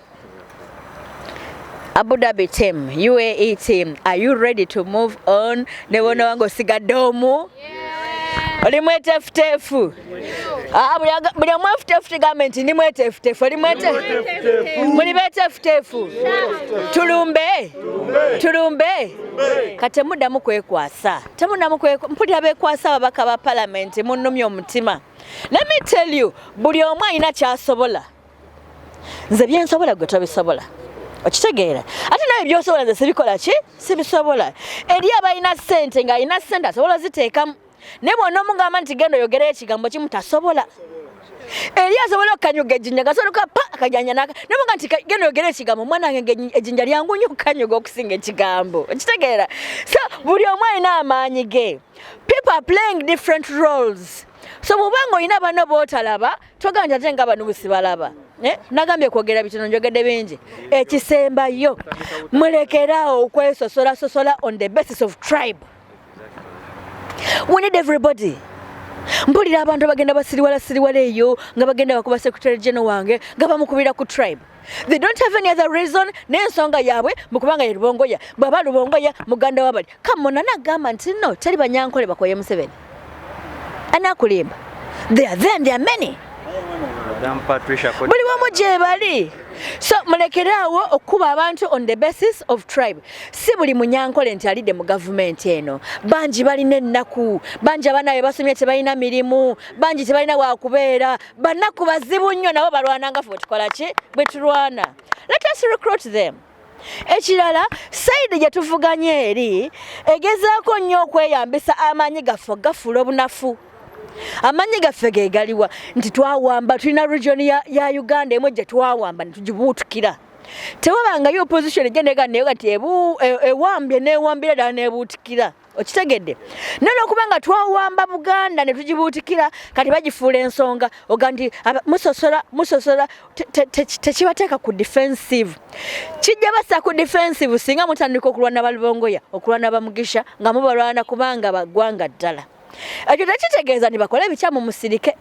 Abu Dhabi team, UAE team, are you ready to move on? Ne wona wange osigadde omu oli mwetefutefu buli omwefutefu tegamba nti ndi mwetefutefu oli muli betefutefu tulumbe kati temuddamu kwekwasa mpulira beekwasa ababaka ba palamenti munnumya omutima. Let me tell you buli omu alina kyasobola nze byensobola gwe tobisobola okitegeera ate naye byosobola nze sibikola ki sibisobola eri abalina ssente ng'alina ssente asobola ziteekamu ne bwonna omugamba nti genda oyogera ekigambo kimu tasobola eri asobola okukanyuga ejjinja gasobola akajanja nemuga nti genda oyogera ekigambo omwana wange ejjinja lyangu nnyo okukanyuga okusinga ekigambo okitegeera so buli omu alina amaanyi ge. People are playing different roles so mubanga olina bano bootalaba toganja ate nga bano busibalaba nagambye kwogera bitono njogedde bingi ekisembayo mulekeraawo okwesosola on the basis of tribe. We need everybody. Mpulira abantu bagenda basiriwala eyo nga bagenda bakuba secretary general wange nga bamukubira ku tribe. They don't have any other reason n'ensonga yaabwe mukubanga ye Lubongoya baba Lubongoya muganda wabali kamona nagamba nti no teri banyankole bakoye Museveni anakulimba they are many buli wamu gye bali so mulekeraawo okuba abantu on the basis of tribe. Si buli munyankole nti alidde mu gavumenti eno bangi balina ennaku bangi abaana be basomye tebalina mirimu bangi tebalina wakubeera bannaku bazibu nnyo nabo balwananga ffe tukola ki bwe tulwana. Let us recruit them. Ekirala sayidi gye tuvuganye eri egezaako nnyo okweyambisa amaanyi gaffe gafuula obunafu. Amanyi gaffe gegaliwa nti twawamba tulina region ya Uganda emwe gye twawamba netugibuutukira tewabangayo opposition egendeega neyo gati ewambye newambira ddala nebuutukira okitegedde nono okubanga twawamba Buganda ne tugibuutikira kati bagifuula ensonga ogandi musosola tekibateeka ku defensive kijja basa ku defensive singa mutandika okulwana balubongoya okulwana bamugisha nga mubalwana kubanga bagwanga ddala ekyo tekitegeeza nti bakola ebikyamu musirike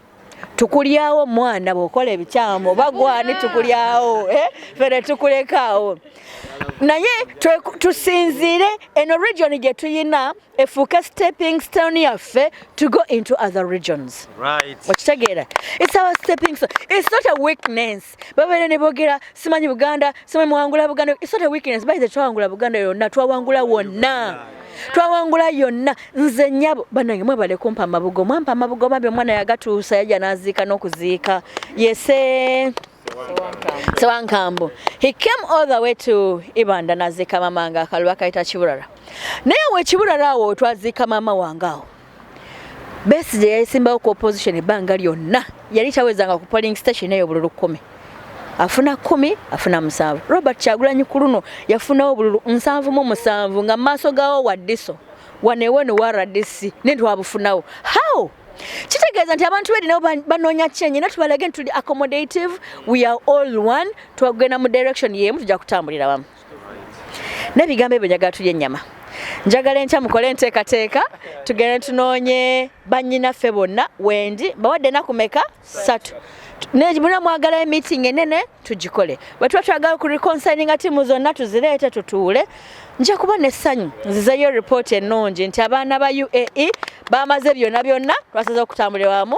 tukulyawo mwana bwokola ebikyamu bagwani tukulyawo fere tukulekaawo naye tusinzire eno region gye tuyina efuuka stepping stone yaffe to go into other regions okitegeera it's our stepping stone it's not a weakness babeere ne boogera simanyi Buganda simanyi muwangula Buganda it's not a weakness by the twawangula Buganda yonna twawangula wonna twawangula yonna nze nnyabo bannange mwebale kumpa amabugo mwampa amabugo mabyo omwana yagatuusa yajja n'aziika n'okuziika yese Sewankambo he came all the way to Ibanda n'aziika mama nga akaluba kayita Kiburara naye wekiburara awo twaziika mama wangawo Besigye yayisimbawo ku opposition ebbanga lyonna yali tawezanga ku polling station eyo bululu 10 afuna 10 afuna 7 Robert Kyagulanyi kuluno yafunawo bululu 7 nga maaso gawo waddiso waneweno waradisi nentwabufunawo how kitegeeza nti abantu bedi nabo banoonya change natubalage nti tuli accommodative we are all one twagenda mu direction yemu tujja kutambulira wamu n'ebigambo ebyo njagala tulye ennyama njagala enkya mukole enteekateeka tugende tunoonye bannyinaffe bonna wendi bawadde ennaku meka 3 Nejibuna mwagala meeting enene tugikole. Bwe twagala ku reconciling timu zonna tuzireete tutuule. Nja kuba nessanyu nzizayo report ennungi nti abaana ba UAE bamaze byonna twasaza okutambulira wamu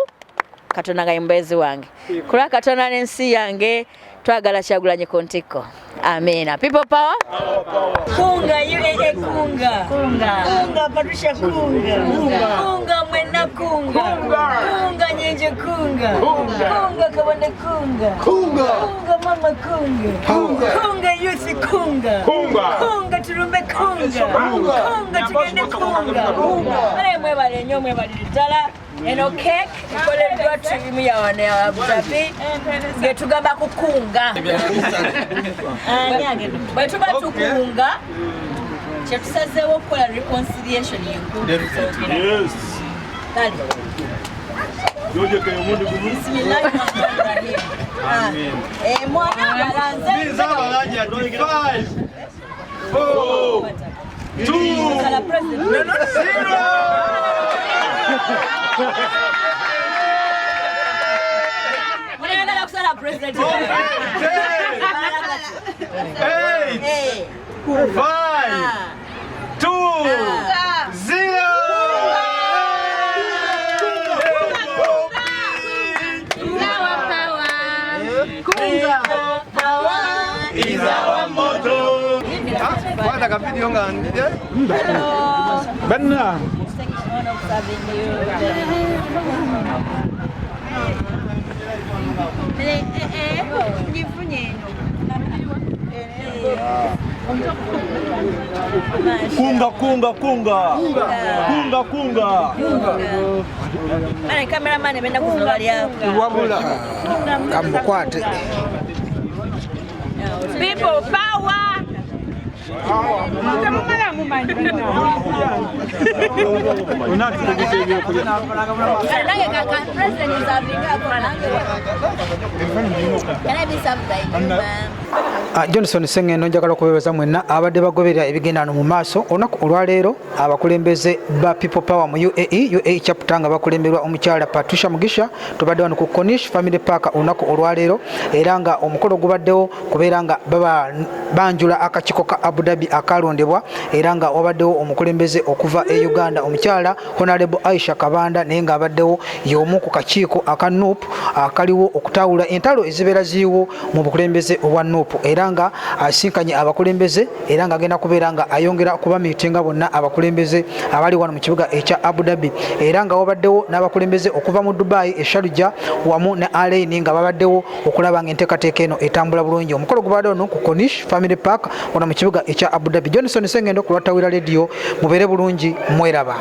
Katonda nga yembezi wange. Kula Katonda n'ensi yange twagala Kyagulanyi kontiko. Amina. People power? Kunga UAE kunga. Kunga Patricia kunga. Kunga mwena kunga. Kunga nyenje kunga. Kunga Kabanda kunga. Kunga mama kunga. Kunga youth kunga. Kunga turumbe kunga. Kunga tugende kunga. Ale mwebale nnyo mwebale ddala. Eno cake ikoleddwa ttiimu ya wano ya Abu Dhabi ngetugamba kukunga bwe tuba tukunga kyetusazeewo okukola reconciliation yenkulu mwana abalanze Mwenagala kusala president. 8 5 2 0 Izawa moto. Bada ka video ngandide. Benna. Kunga. Mane cameraman benda kuzobalya. Kamukwate. People power. Johnson Sengendo njagala okubebaza mwenna abadde bagoberera ebigendano mu maaso olunaku olwaleero abakulembeze ba People Power mu UAE chapter nga bakulemberwa omukyala Patricia Mugisha tubadde wano ku Cornish Family Park olunaku olwaleero era nga omukolo gubaddewo kubeera nga banjula akakiiko ka Abu Dhabi akalondebwa era nga wabaddewo omukulembeze okuva e Uganda omukyala Honorable Aisha Kabanda naye nga abaddewo y'omu ku kakiiko aka NUP akaliwo okutawula entalo ezibeera ziriwo mu bukulembeze obwa NUP era nga asinkanye abakulembeze era nga agenda kubeera nga ayongera okuba miitinga bonna abakulembeze abali wano mu kibuga ekya Abu Dhabi era nga wabaddewo n'abakulembeze okuva mu Dubai Sharjah wamu ne Alain nga babaddewo okulaba nga enteekateeka eno etambula bulungi omukolo gubaddewo no ku Cornish Family Park wano mu kibuga ekya Abu Dhabi. Johnson Sengendo ku Lwatawira Radio mubeere bulungi mweraba.